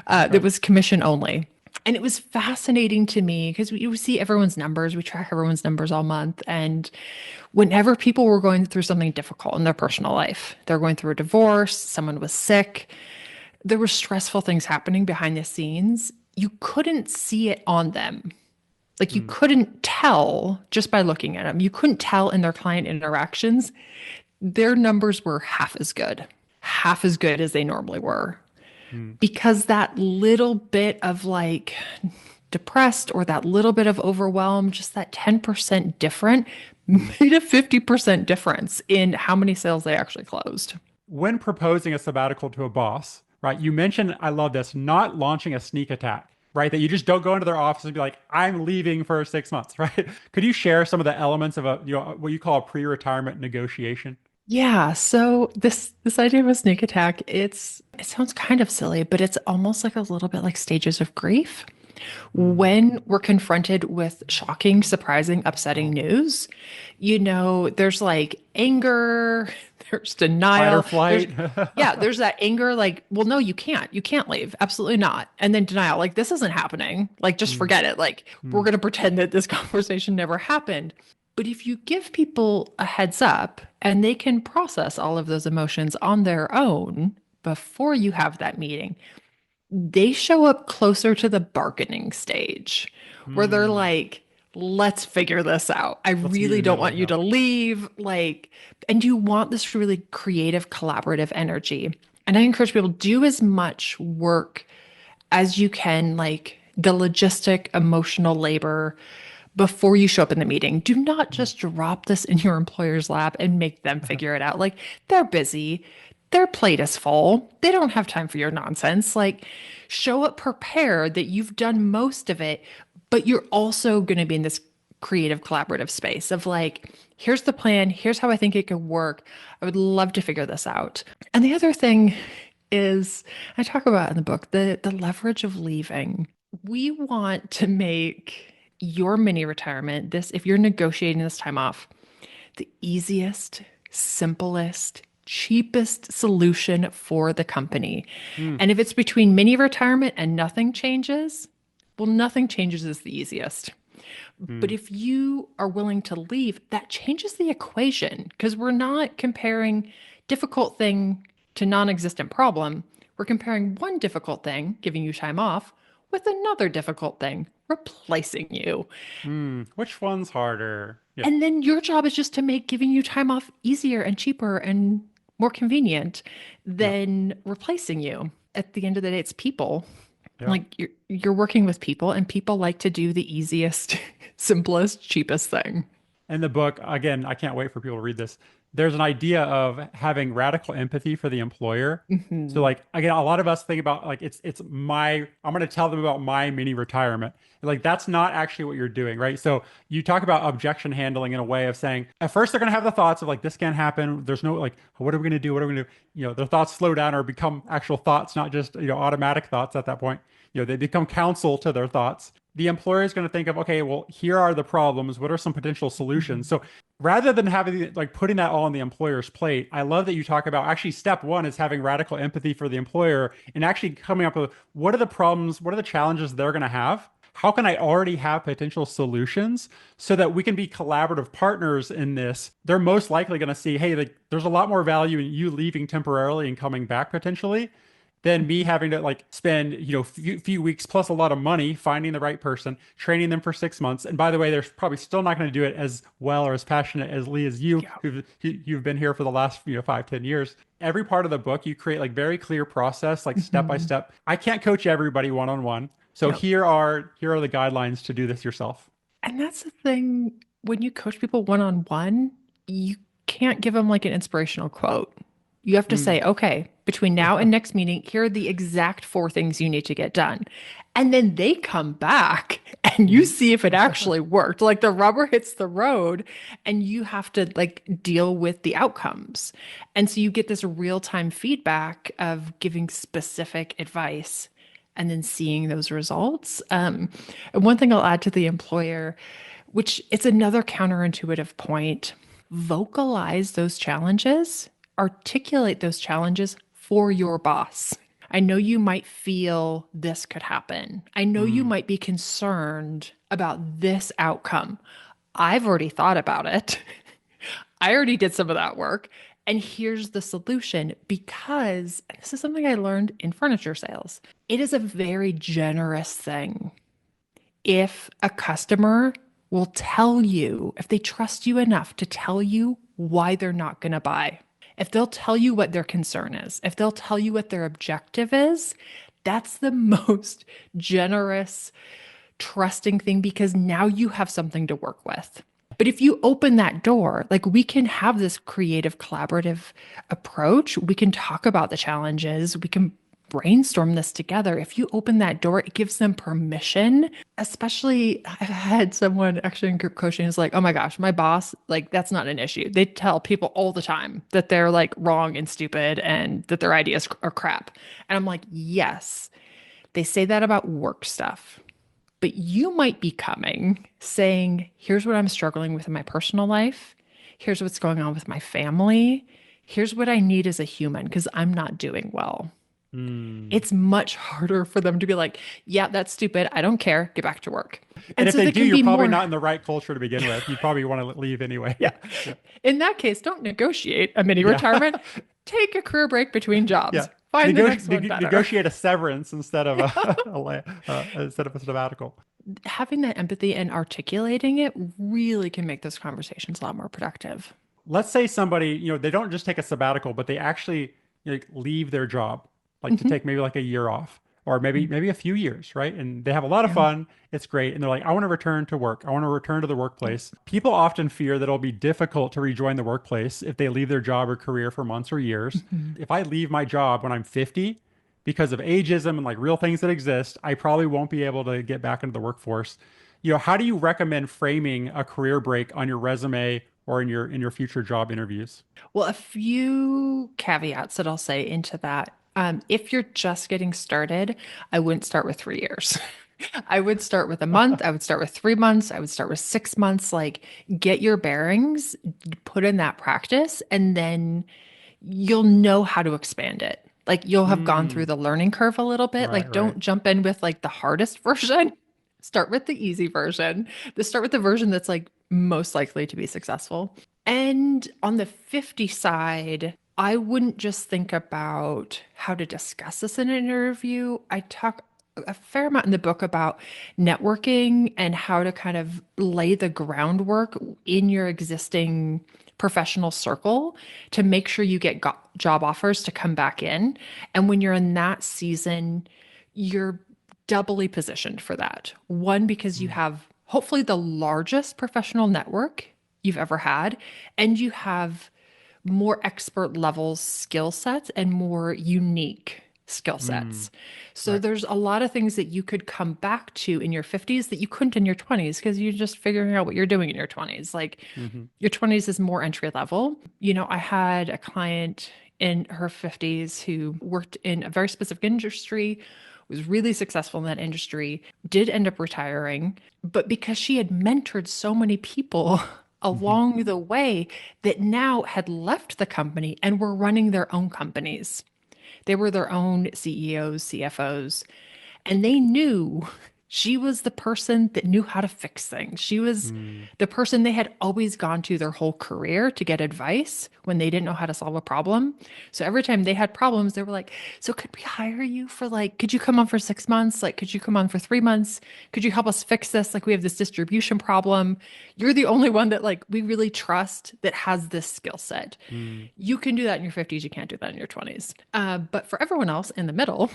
Go that ahead. was commission only. And it was fascinating to me because we see everyone's numbers, we track everyone's numbers all month. And whenever people were going through something difficult in their personal life, they're going through a divorce, someone was sick, there were stressful things happening behind the scenes. You couldn't see it on them. Like you Mm, couldn't tell just by looking at them. You couldn't tell in their client interactions. Their numbers were half as good as they normally were. mm, Because that little bit of like depressed or that little bit of overwhelm, just that 10% different, mm. made a 50% difference in how many sales they actually closed. When proposing a sabbatical to a boss, right? You mentioned, I love this, not launching a sneak attack, right? That you just don't go into their office and be like, I'm leaving for 6 months, right? Could you share some of the elements of what you call a pre-retirement negotiation? Yeah, so this idea of a sneak attack, it sounds kind of silly, but it's almost like a little bit like stages of grief. Mm. When we're confronted with shocking, surprising, upsetting Oh, news, there's like anger, there's fight or denial, flight. there's that anger, like, well, no, you can't leave. Absolutely not. And then denial, like, this isn't happening. Like, just Mm, forget it. Like, we're mm, going to pretend that this conversation never happened. But if you give people a heads up and they can process all of those emotions on their own before you have that meeting, they show up closer to the bargaining stage where they're mm. like, let's figure this out. I Let's meet in really the don't middle. want you Yeah. to leave. Like, and you want this really creative, collaborative energy. And I encourage people do as much work as you can, like the logistic, emotional labor before you show up in the meeting. Do not Mm. just drop this in your employer's lap and make them figure it out. Like they're busy, their plate is full, they don't have time for your nonsense. Like show up prepared that you've done most of it, but you're also going to be in this creative collaborative space of like, here's the plan, here's how I think it could work. I would love to figure this out. And the other thing is I talk about in the book the leverage of leaving. We want to make your mini retirement, this if you're negotiating this time off, the easiest, simplest, cheapest solution for the company. Mm, And if it's between mini retirement and nothing changes, well, nothing changes is the easiest. But mm. if you are willing to leave, that changes the equation because we're not comparing difficult thing to non-existent problem. We're comparing one difficult thing, giving you time off, with another difficult thing, replacing you. Mm. Which one's harder? Yeah. And then your job is just to make giving you time off easier and cheaper and more convenient Yeah. than replacing you. At the end of the day, it's people. Yeah. Like you're working with people and people like to do the easiest, simplest, cheapest thing. In the book, again, I can't wait for people to read this. There's an idea of having radical empathy for the employer. So Hmm. like again, a lot of us think about like it's my I'm going to tell them about my mini retirement. Like that's not actually what you're doing, right? So you talk about objection handling in a way of saying at first they're going to have the thoughts of like this can't happen. There's no like what are we going to do? What are we going to do? Their thoughts slow down or become actual thoughts, not just automatic thoughts at that point. They become counsel to their thoughts. The employer is going to think of, okay, well, here are the problems. What are some potential solutions? Hmm. So rather than having like putting that all on the employer's plate, I love that you talk about actually step one is having radical empathy for the employer and actually coming up with what are the problems, what are the challenges they're going to have? How can I already have potential solutions so that we can be collaborative partners in this? They're most likely going to see, hey, like, there's a lot more value in you leaving temporarily and coming back potentially than me having to like spend, few weeks plus a lot of money finding the right person, training them for 6 months. And by the way, they're probably still not going to do it as well or as passionate as Lee as you, Yeah. you've been here for the last, 5, 10 years. Every part of the book, you create like very clear process, like step by Hmm. step. I can't coach everybody one on one. So Yep. here are the guidelines to do this yourself. And that's the thing when you coach people one on one, you can't give them like an inspirational quote. You have to Mm, say, okay, between now and next meeting, here are the exact 4 things you need to get done. And then they come back and you Mhm. see if it actually worked. Like the rubber hits the road and you have to like deal with the outcomes. And so you get this real-time feedback of giving specific advice and then seeing those results. And one thing I'll add to the employer, which it's another counterintuitive point, vocalize those challenges, articulate those challenges for your boss. I know you might feel this could happen. I know you Mm. might be concerned about this outcome. I've already thought about it. I already did some of that work. And here's the solution because and this is something I learned in furniture sales. It is a very generous thing if a customer will tell you, if they trust you enough to tell you why they're not going to buy, if they'll tell you what their concern is, if they'll tell you what their objective is, that's the most generous, trusting thing because now you have something to work with. But if you open that door, like we can have this creative, collaborative approach, we can talk about the challenges, we can brainstorm this together. If you open that door, it gives them permission. Especially, I've had someone actually in group coaching is like, oh my gosh, my boss, like, that's not an issue. They tell people all the time that they're like wrong and stupid and that their ideas are crap. And I'm like, yes, they say that about work stuff. But you might be coming saying, here's what I'm struggling with in my personal life. Here's what's going on with my family. Here's what I need as a human because I'm not doing well. Mm. It's much harder for them to be like, yeah, that's stupid. I don't care. Get back to work. And And if so they they do, can you're be probably more, not in the right culture to begin with. You'd probably want to leave anyway. yeah. Yeah. In that case, don't negotiate a mini Yeah. retirement. Take a career break between Yeah. jobs. Find the next one better. Negotiate a severance instead of instead of a sabbatical. Having that empathy and articulating it really can make those conversations a lot more productive. Let's say somebody, they don't just take a sabbatical, but they actually leave their job, like to Mhm. take maybe like a year off or maybe a few years, right? And they have a lot of Yeah. fun. It's great. And they're like, I want to return to work. I want to return to the workplace. People often fear that it'll be difficult to rejoin the workplace if they leave their job or career for months or years. Mhm. If I leave my job when I'm 50 because of ageism and like real things that exist, I probably won't be able to get back into the workforce. How do you recommend framing a career break on your resume or in your future job interviews? Well, a few caveats that I'll say into that. If you're just getting started, I wouldn't start with 3 years. I would start with a month. I would start with 3 months. I would start with 6 months. Like, get your bearings, put in that practice, and then you'll know how to expand it. Like, you'll have gone through Mm, the learning curve a little bit. right, Like, right. don't jump in with like the hardest version. Start with the easy version. Start with the version that's like most likely to be successful. And on the 50 side, I wouldn't just think about how to discuss this in an interview. I talk a fair amount in the book about networking and how to kind of lay the groundwork in your existing professional circle to make sure you get job offers to come back in. And when you're in that season, you're doubly positioned for that. One, because you Mm, have hopefully the largest professional network you've ever had, and you have more expert level skill sets and more unique skill mm, sets. So right. there's a lot of things that you could come back to in your 50s that you couldn't in your 20s because you're just figuring out what you're doing in your 20s. Like Hmm. your 20s is more entry level. I had a client in her 50s who worked in a very specific industry, was really successful in that industry, did end up retiring, but because she had mentored so many people Hmm. along the way that now had left the company and were running their own companies. They were their own CEOs, CFOs, and they knew she was the person that knew how to fix things. She was Mm. the person they had always gone to their whole career to get advice when they didn't know how to solve a problem. So every time they had problems, they were like, so could we hire you for like, could you come on for 6 months? Like, could you come on for 3 months? Could you help us fix this? Like, we have this distribution problem. You're the only one that like we really trust that has this skill set. Mm. You can do that in your 50s. You can't do that in your 20s. But for everyone else in the middle,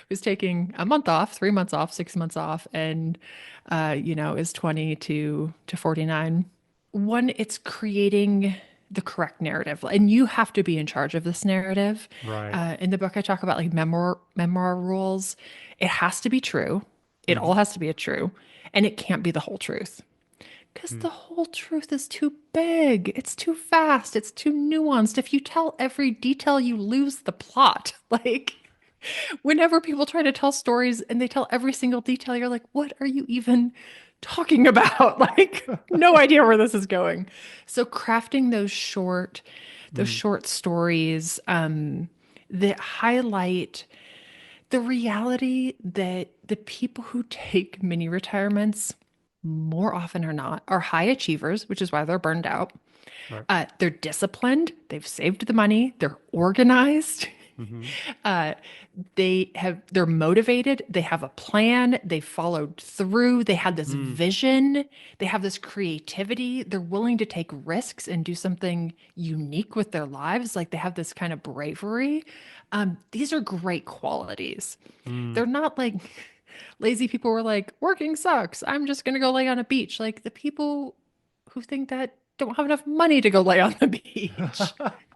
who's taking a month off, 3 months off, 6 months off, and is 20 to 49. One, it's creating the correct narrative. And you have to be in charge of this narrative. Right. In the book, I talk about like memoir rules. It has to be true. It all Hmm. has to be a true, and it can't be the whole truth. Because the whole truth is too big. It's too fast. It's too nuanced. If you tell every detail, you lose the plot. Like, whenever people try to tell stories and they tell every single detail, you're like, what are you even talking about? Like, no idea where this is going. So crafting those Mm. short stories that highlight the reality that the people who take mini retirements more often or not are high achievers, which is why they're burned out. Right. They're disciplined, they've saved the money, they're organized. Hmm. Uh, they're motivated, they have a plan, they followed through, they had this Mm. vision, they have this creativity, they're willing to take risks and do something unique with their lives. Like they have this kind of bravery. These are great qualities. Mm. They're not like lazy people who are like, working sucks. I'm just gonna go lay on a beach. Like the people who think that don't have enough money to go lay on the beach.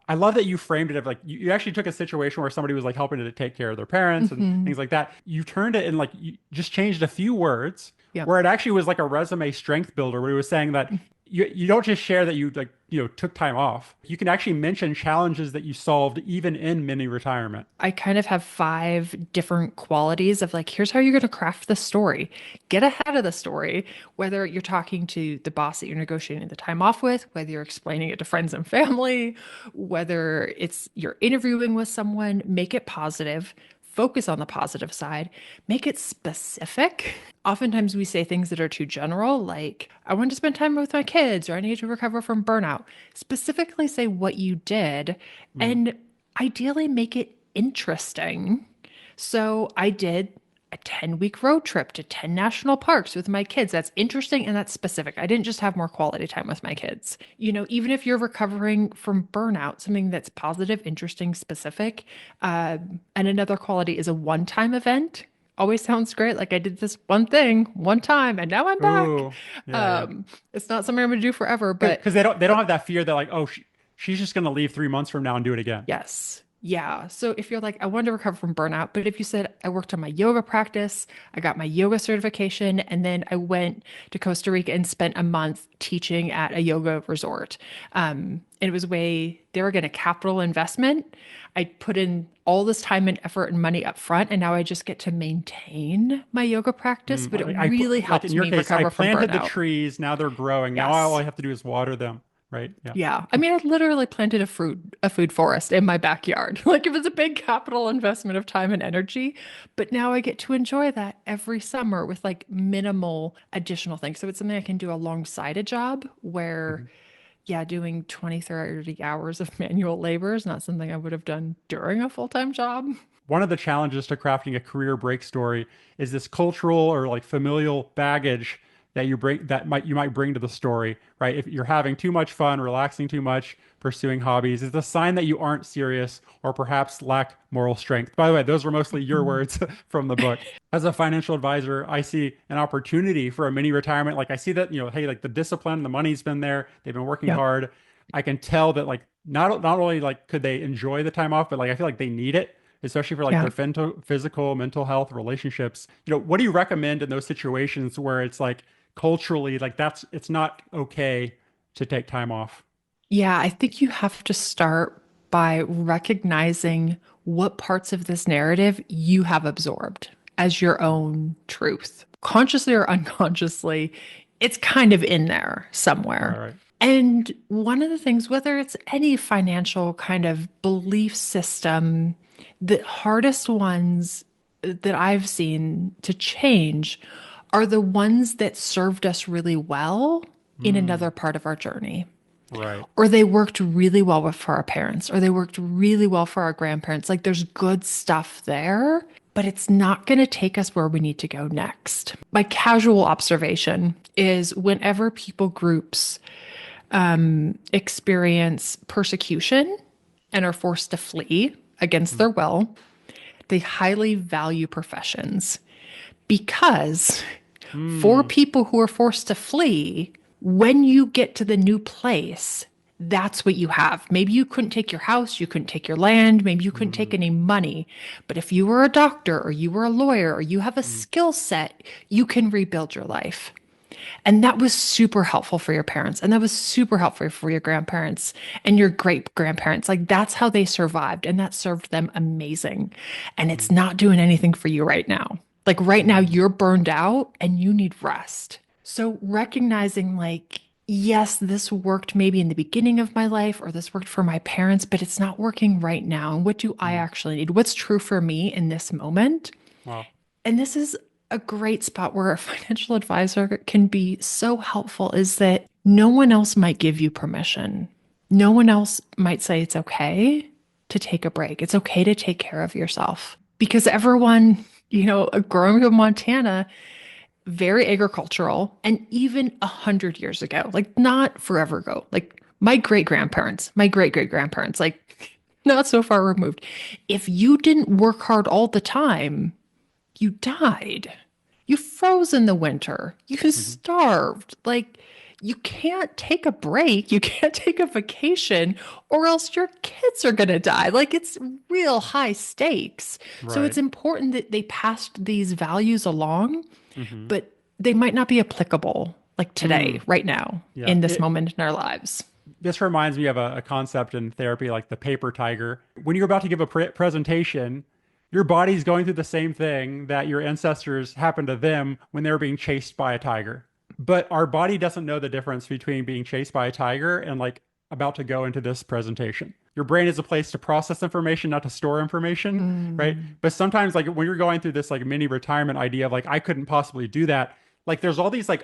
I love that you framed it of like you actually took a situation where somebody was like helping to take care of their parents and Hmm. things like that. You turned it and like you just changed a few words Yep. where it actually was like a resume strength builder where it was saying that you don't just share that you like took time off. You can actually mention challenges that you solved even in mini retirement. I kind of have five different qualities of like, here's how you're going to craft the story. Get ahead of the story, whether you're talking to the boss that you're negotiating the time off with, whether you're explaining it to friends and family, whether it's you're interviewing with someone, make it positive. Focus on the positive side, make it specific. Oftentimes, we say things that are too general, like, I want to spend time with my kids, or I need to recover from burnout. Specifically, say what you did Mm. and ideally make it interesting. So I did a 10-week road trip to 10 national parks with my kids. That's interesting and that's specific. I didn't just have more quality time with my kids. Even if you're recovering from burnout, something that's positive, interesting, specific. And another quality is a one-time event. Always sounds great. Like I did this one thing one time and now I'm back. Ooh, yeah, yeah. Um, it's not something I'm going to do forever, but Because they don't have that fear that like she's just gonna leave 3 months from now and do it again. yes. Yeah. So if you're like, I wanted to recover from burnout, but if you said, I worked on my yoga practice, I got my yoga certification, and then I went to Costa Rica and spent a month teaching at a yoga resort. And it was they were getting a capital investment. I put in all this time and effort and money up front, and now I just get to maintain my yoga practice, but it really Like in helped your me case, I recover from planted the burnout. trees. Now they're growing. Now all Yes. I have to do is water them. Right? Yeah. Yeah. I mean, I literally planted a food forest in my backyard. Like it was a big capital investment of time and energy, but now I get to enjoy that every summer with like minimal additional things. So it's something I can do alongside a job where, Mhm. yeah, doing 20, 30 hours of manual labor is not something I would have done during a full-time job. One of the challenges to crafting a career break story is this cultural or like familial baggage that you might bring to the story, right? If you're having too much fun, relaxing too much, pursuing hobbies, it's a sign that you aren't serious or perhaps lack moral strength. By the way, those were mostly your Mhm. words from the book. As a financial advisor, I see an opportunity for a mini retirement. Like I see that, hey, like the discipline, the money's been there, they've been working Yep. hard. I can tell that like not only like could they enjoy the time off, but like I feel like they need it, especially for like Yeah. their physical, mental health, relationships. What do you recommend in those situations where it's like culturally, like it's not okay to take time off? Yeah, I think you have to start by recognizing what parts of this narrative you have absorbed as your own truth. Consciously or unconsciously, it's kind of in there Right, somewhere. right. And one of the things, whether it's any financial kind of belief system, the hardest ones that I've seen to change are the ones that served us really well in Mm, another part of our journey, right. or they worked really well for our parents, or they worked really well for our grandparents. Like there's good stuff there, but it's not going to take us where we need to go next. My casual observation is whenever people groups experience persecution and are forced to flee against Mm, their will, they highly value professions because for mm, people who are forced to flee, when you get to the new place, That's what you have. Maybe you couldn't take your house, you couldn't take your land, maybe you couldn't take Mm, any money. But if you were a doctor or you were a lawyer or you have a mm, skill set, you can rebuild your life. And that was super helpful for your parents. And that was super helpful for your grandparents and your great grandparents. Like that's how they survived. And that served them amazing. And it's mm, not doing anything for you right now. Like right now, mm, you're burned out and you need rest. So recognizing, like, yes, this worked maybe in the beginning of my life or this worked for my parents, but it's not working right now. And what do I mm. actually need? What's true for me in this moment? Wow. And this is a great spot where a financial advisor can be so helpful is that no one else might give you permission. No one else might say it's okay to take a break. It's okay to take care of yourself because everyone, growing up in Montana, very agricultural, and even 100 years ago, like not forever ago, like my great grandparents, my great great grandparents, like not so far removed. If you didn't work hard all the time, you died. You froze in the winter. You Hmm. starved. Like, you can't take a break. You can't take a vacation, or else your kids are going to die. Like, it's real high stakes. So, it's Right. important that they passed these values along, Hmm. but they might not be applicable like today, Mm. right now, Yeah. in this moment in our lives. This reminds me of a concept in therapy like the paper tiger. When you're about to give a presentation, your body's going through the same thing that your ancestors happened to them when they were being chased by a tiger. But our body doesn't know the difference between being chased by a tiger and like about to go into this presentation. Your brain is a place to process information, not to store information, right? Mm, But sometimes like when you're going through this like mini retirement idea of like I couldn't possibly do that, like there's all these like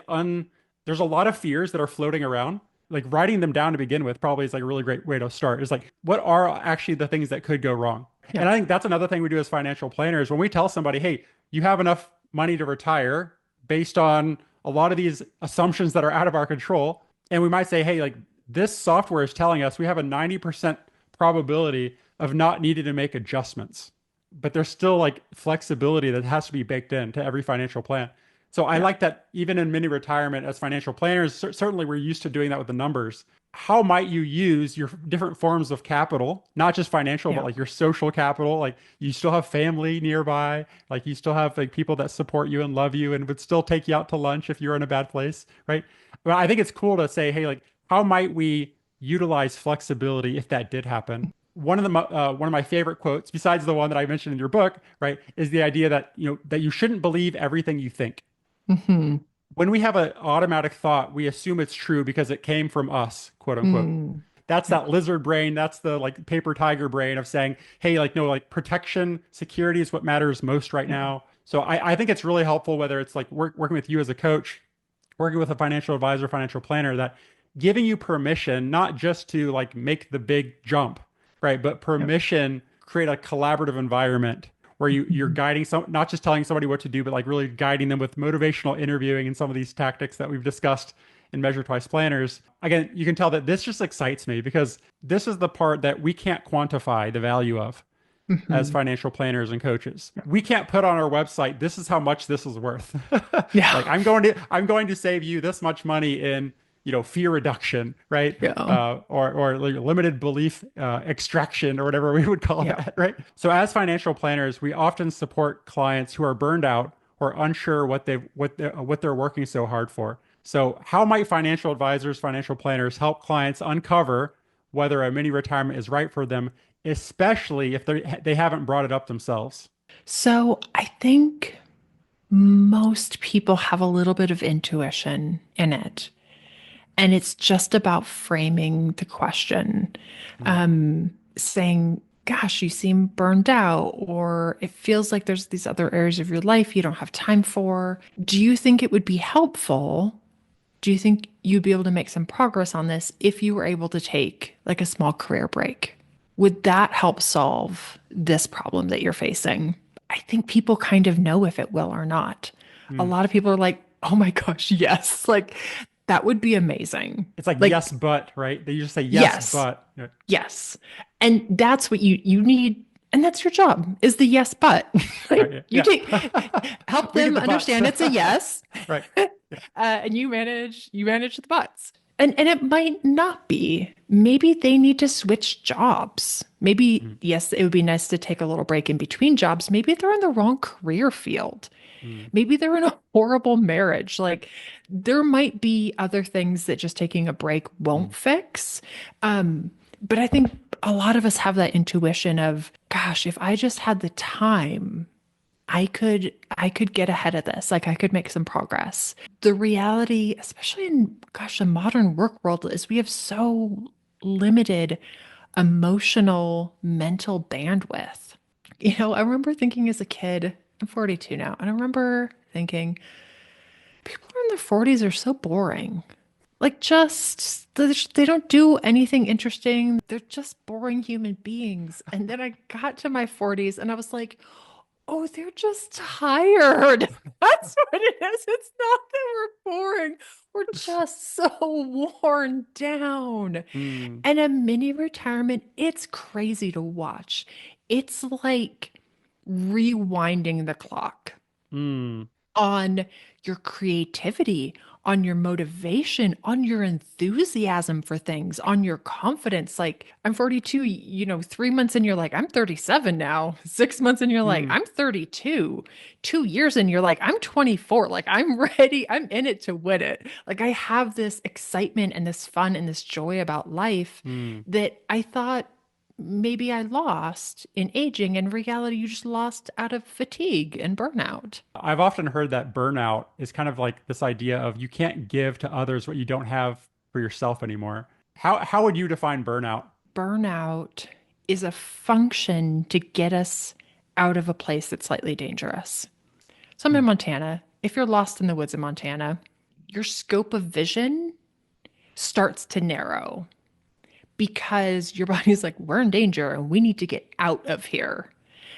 there's a lot of fears that are floating around. Like writing them down to begin with probably is like a really great way to start. Is like what are actually the things that could go wrong? yeah. And I think that's another thing we do as financial planners. When we tell somebody, hey, you have enough money to retire based on a lot of these assumptions that are out of our control. And we might say, hey, like this software is telling us we have a 90% probability of not needing to make adjustments. But there's still like flexibility that has to be baked into every financial plan. So I Yeah. like that even in mini retirement as financial planners, certainly we're used to doing that with the numbers. How might you use your different forms of capital, not just financial, but Yeah. like your social capital? Like you still have family nearby, like you still have like people that support you and love you and would still take you out to lunch if you're in a bad place, right? But I think it's cool to say, hey, like how might we utilize flexibility if that did happen? One of my favorite quotes, besides the one that I mentioned in your book, right, is the idea that that you shouldn't believe everything you think. Hmm. When we have an automatic thought, we assume it's true because it came from us, quote unquote. Mm. That's Yeah. that lizard brain. That's the like paper tiger brain of saying, hey, like, no, like protection, security is what matters most right Yeah. now. So I think it's really helpful, whether it's like working with you as a coach, working with a financial advisor, financial planner, that giving you permission, not just to like make the big jump, right? But Yep. permission, create a collaborative environment where you're Mhm. guiding not just telling somebody what to do, but like really guiding them with motivational interviewing and some of these tactics that we've discussed in Measure Twice Planners. Again, you can tell that this just excites me because this is the part that we can't quantify the value of as Mhm. financial planners and coaches. We can't put on our website, this is how much this is worth. Yeah. Like I'm going to save you this much money in, fear reduction, right? Yeah. Or like limited belief extraction or whatever we would call Yeah. that, right? So as financial planners, we often support clients who are burned out or unsure what they're working so hard for. So how might financial advisors, financial planners help clients uncover whether a mini retirement is right for them, especially if they haven't brought it up themselves? So I think most people have a little bit of intuition in it. And it's just about framing the question, Mm, saying, gosh, you seem burned out, or it feels like there's these other areas of your life you don't have time for. Do you think it would be helpful? Do you think you'd be able to make some progress on this if you were able to take like a small career break? Would that help solve this problem that you're facing? I think people kind of know if it will or not. A mm. lot of people are like, oh my gosh, yes. Like that would be amazing. It's like yes, Like, but, right? They just say yes, yes, but. Yeah. yes. And that's what you need. And that's your job is the yes, but Right. like Yeah. you take Yeah. help We get them the butts. understand it's a yes. Right. And you manage the butts. And it might not be. Maybe they need to switch jobs. Maybe, Mm, yes, it would be nice to take a little break in between jobs. Maybe they're in the wrong career field. mm, Maybe they're in a horrible marriage. Like there might be other things that just taking a break won't mm, fix. But I think a lot of us have that intuition of, gosh, if I just had the time, I could get ahead of this. Like I could make some progress. The reality, especially in gosh, the modern work world, is we have so limited emotional, mental bandwidth. I remember thinking as a kid, I'm 42 now, and I remember thinking, people in their 40s are so boring. Like, just they don't do anything interesting. They're just boring human beings. And then I got to my 40s and I was like, oh, they're just tired. That's what it is. It's not that we're boring. We're just so worn down. mm, And a mini retirement, it's crazy to watch. It's like rewinding the clock mm, on your creativity, on your motivation, on your enthusiasm for things, on your confidence. Like, I'm 42, 3 months in, you're like, I'm 37 now. 6 months in, you're like, mm, I'm 32. 2 years in, you're like, I'm 24. Like, I'm ready. I'm in it to win it. Like, I have this excitement and this fun and this joy about life mm. that I thought maybe I lost in aging. In reality, you just lost out of fatigue and burnout. I've often heard that burnout is kind of like this idea of you can't give to others what you don't have for yourself anymore. How would you define burnout? Burnout is a function to get us out of a place that's slightly dangerous. So I'm in Mm, Montana. If you're lost in the woods in Montana, your scope of vision starts to narrow because your body's like, we're in danger and we need to get out of here.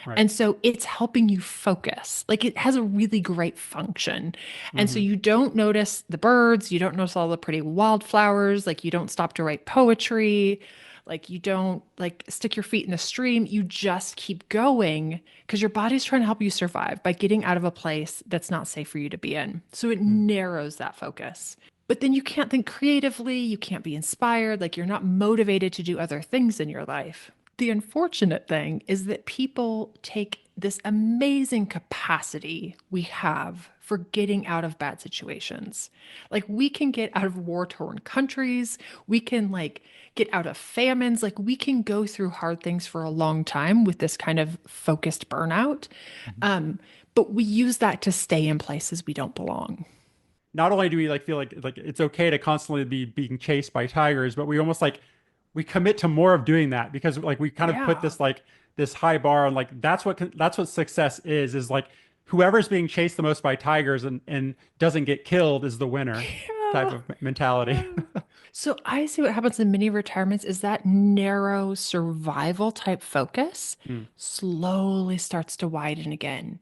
right. And so it's helping you focus. Like it has a really great function. And so Hmm. you don't notice the birds, you don't notice all the pretty wildflowers, like you don't stop to write poetry, like you don't like stick your feet in the stream. You just keep going because your body's trying to help you survive by getting out of a place that's not safe for you to be in. So it Mm, narrows that focus. But then you can't think creatively, you can't be inspired, like you're not motivated to do other things in your life. The unfortunate thing is that people take this amazing capacity we have for getting out of bad situations. Like we can get out of war-torn countries, we can like get out of famines, like we can go through hard things for a long time with this kind of focused burnout. mhm. Um, but we use that to stay in places we don't belong. Not only do we like feel like it's okay to constantly be being chased by tigers, but we almost like we commit to more of doing that because like we kind of put Yeah. this like this high bar on like that's what success is like whoever's being chased the most by tigers and doesn't get killed is the winner type Yeah. of mentality. Yeah. So I see what happens in mini retirements is that narrow survival type focus Hmm, slowly starts to widen again.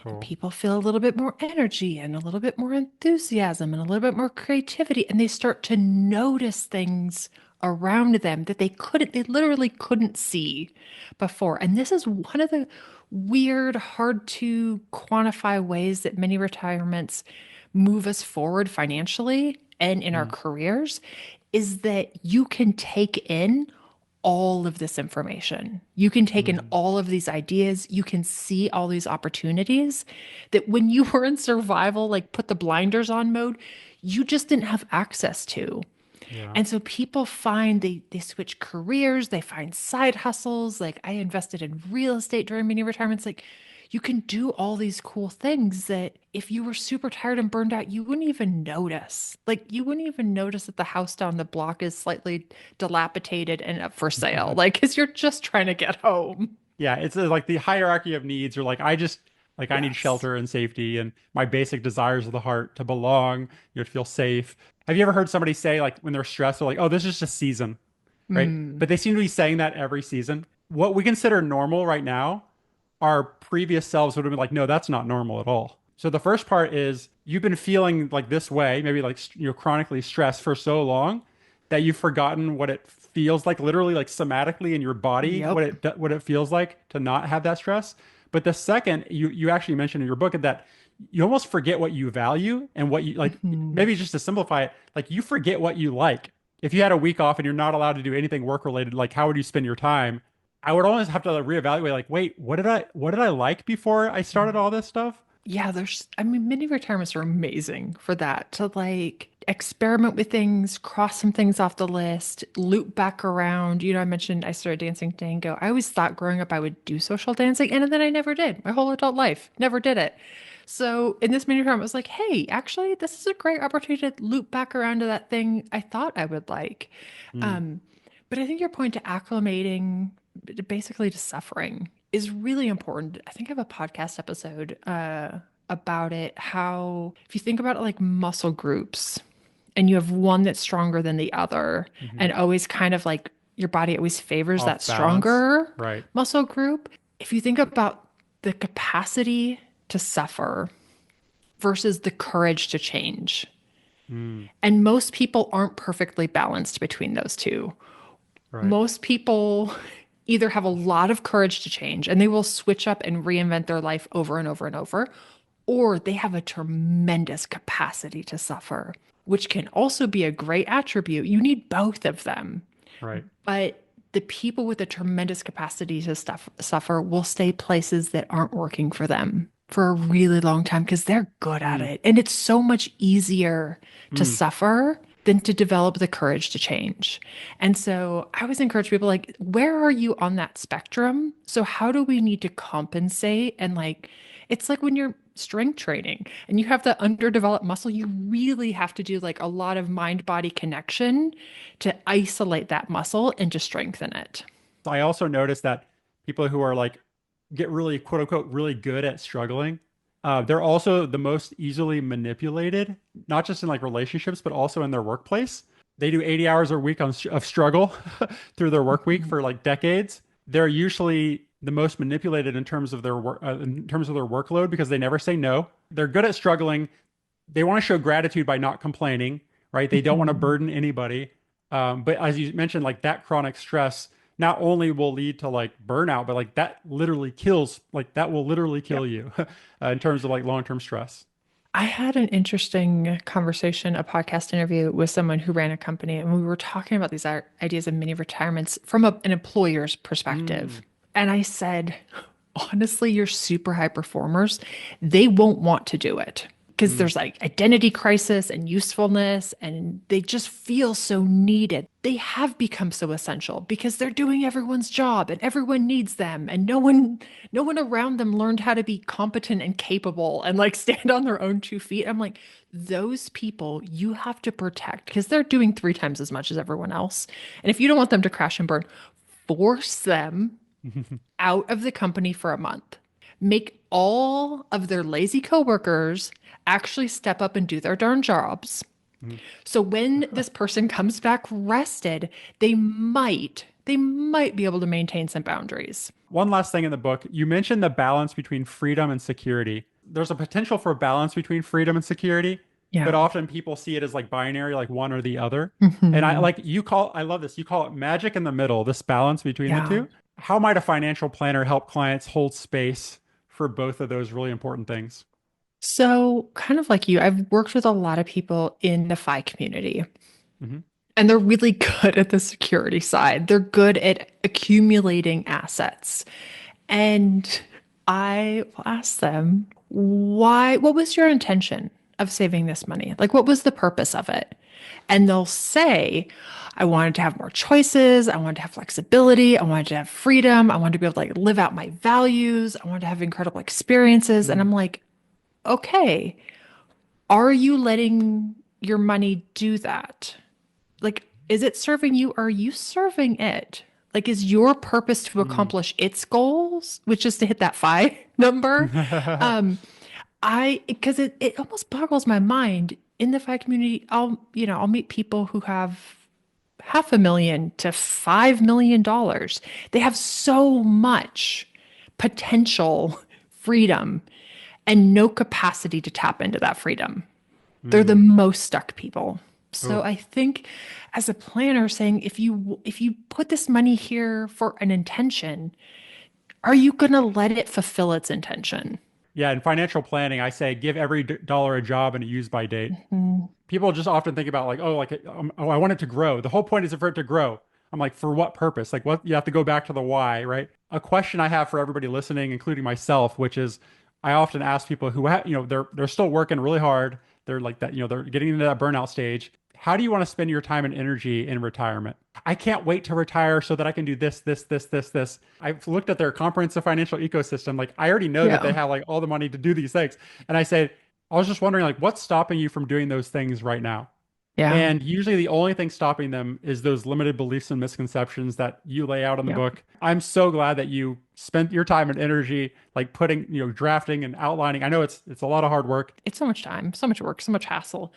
And cool. people feel a little bit more energy and a little bit more enthusiasm and a little bit more creativity. And they start to notice things around them that they literally couldn't see before. And this is one of the weird, hard to quantify ways that many retirements move us forward financially and in our Hmm, careers is that you can take in all of this information. You can take in hmm, all of these ideas. You can see all these opportunities that when you were in survival, like put the blinders on mode, you just didn't have access to. yeah. And so people find they switch careers, they find side hustles. Like I invested in real estate during mini retirements. Like you can do all these cool things that if you were super tired and burned out, you wouldn't even notice. Like you wouldn't even notice that the house down the block is slightly dilapidated and up for sale. Like, because you're just trying to get home. Yeah, it's like the hierarchy of needs are like I just like I need Yes. shelter and safety and my basic desires of the heart to belong, to feel safe. Have you ever heard somebody say like when they're stressed, they're like, "Oh, this is just a season," right? Mm. But they seem to be saying that every season. What we consider normal right now, our previous selves would have been like, "No, that's not normal at all." So the first part is you've been feeling like this way, maybe like you're chronically stressed for so long that you've forgotten what it feels like, literally like somatically in your body, Yep. what it feels like to not have that stress. But the second you actually mentioned in your book that you almost forget what you value and what you like. Mhm. Maybe just to simplify it, like you forget what you like. If you had a week off and you're not allowed to do anything work related, like how would you spend your time? I would always have to reevaluate, like, wait, what did I like before I started all this stuff? Yeah, I mean, mini retirements are amazing for that to like experiment with things, cross some things off the list, loop back around. I mentioned I started dancing tango. I always thought growing up I would do social dancing, and then I never did. My whole adult life, never did it. So in this mini retirement, I was like, hey, actually, this is a great opportunity to loop back around to that thing I thought I would like. Mm, Um, but I think your point to acclimating, basically to suffering, is really important. I think I have a podcast episode about it. How, if you think about it like muscle groups, and you have one that's stronger than the other, mhm. and always kind of like your body always favors that Off balance. stronger Right. muscle group. If you think about the capacity to suffer versus the courage to change, Mm, and most people aren't perfectly balanced between those two. right. Most people either have a lot of courage to change and they will switch up and reinvent their life over and over and over, or they have a tremendous capacity to suffer, which can also be a great attribute. You need both of them. Right. But the people with a tremendous capacity to suffer will stay places that aren't working for them for a really long time because they're good at Mm, it. And it's so much easier to mm, suffer than to develop the courage to change. And so I always encourage people like, where are you on that spectrum? So how do we need to compensate? And like, it's like when you're strength training and you have the underdeveloped muscle, you really have to do like a lot of mind body connection to isolate that muscle and to strengthen it. I also noticed that people who are like get really quote unquote really good at struggling, they're also the most easily manipulated, not just in like relationships, but also in their workplace. They do 80 hours a week of struggle through their work week Mhm. for like decades. They're usually the most manipulated in terms of their work, in terms of their workload because they never say no. They're good at struggling. They want to show gratitude by not complaining, right? They don't want to Mhm. burden anybody. But as you mentioned, like that chronic stress not only will lead to like burnout, but like that literally kills, like that will literally kill Yep. you in terms of like long-term stress. I had an interesting conversation, a podcast interview with someone who ran a company, and we were talking about these ideas of mini retirements from an employer's perspective. Mm, And I said, honestly, your super high performers, they won't want to do it because mm, there's like identity crisis and usefulness, and they just feel so needed. They have become so essential because they're doing everyone's job and everyone needs them, and no one around them learned how to be competent and capable and like stand on their own 2 feet. I'm like, those people you have to protect because they're doing 3 times as much as everyone else. And if you don't want them to crash and burn, force them out of the company for a month. Make all of their lazy coworkers actually step up and do their darn jobs. mm. So when this person comes back rested, they might be able to maintain some boundaries. One last thing in the book, you mentioned the balance between freedom and security. There's a potential for balance between freedom and security, but Yeah. often people see it as like binary, like one or the other. And I Mhm. like I love this. You call it magic in the middle, this balance between the Yeah. two. How might a financial planner help clients hold space for both of those really important things? So, kind of like you, I've worked with a lot of people in the FI community, Hmm. and they're really good at the security side. They're good at accumulating assets. And I will ask them, what was your intention of saving this money? Like, what was the purpose of it? And they'll say, I wanted to have more choices. I wanted to have flexibility. I wanted to have freedom. I wanted to be able to like live out my values. I wanted to have incredible experiences. And Mm, I'm like, okay, are you letting your money do that? Like, is it serving you? Or are you serving it? Like, is your purpose to mm. accomplish its goals, which is to hit that five number? Um, because it almost boggles my mind in the FI community. I'll meet people who have $500,000 to $5 million. They have so much potential freedom and no capacity to tap into that freedom. They're the Mm. most stuck people. So Oh, I think as a planner saying if you put this money here for an intention, are you going to let it fulfill its intention? Yeah, in financial planning, I say give every dollar a job and a use by date. Mhm. People just often think about like, oh, oh, I want it to grow. The whole point is for it to grow. I'm like, for what purpose? Like, what you have to go back to the why, right? A question I have for everybody listening, including myself, which is, I often ask people who have, they're still working really hard. They're like that, they're getting into that burnout stage. How do you want to spend your time and energy in retirement? I can't wait to retire so that I can do this, this, this, this, this. I've looked at their comprehensive financial ecosystem. Like, I already know that they Yeah. have like all the money to do these things. And I say, I was just wondering, like, what's stopping you from doing those things right now? Yeah. And usually the only thing stopping them is those limited beliefs and misconceptions that you lay out in the Yeah. book. I'm so glad that you spent your time and energy like putting, drafting and outlining. I know it's a lot of hard work. It's so much time, so much work, so much hassle.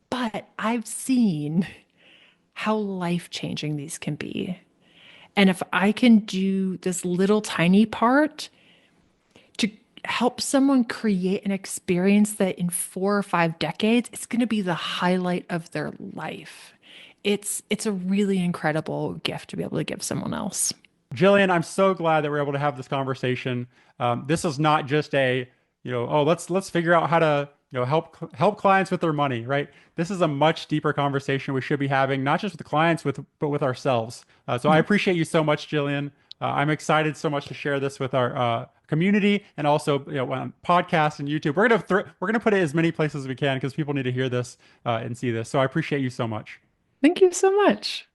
But I've seen how life-changing these can be. And if I can do this little tiny part to help someone create an experience that in 4 or 5 decades, it's going to be the highlight of their life. It's a really incredible gift to be able to give someone else. Jillian, I'm so glad that we're able to have this conversation. This is not just a, oh, let's figure out how to, help clients with their money, right? This is a much deeper conversation we should be having, not just with the clients, but with ourselves. So I Yeah. appreciate you so much, Jillian. I'm excited so much to share this with our community and also, on podcasts and YouTube. We're gonna put it as many places as we can because people need to hear this and see this. So I appreciate you so much. Thank you so much.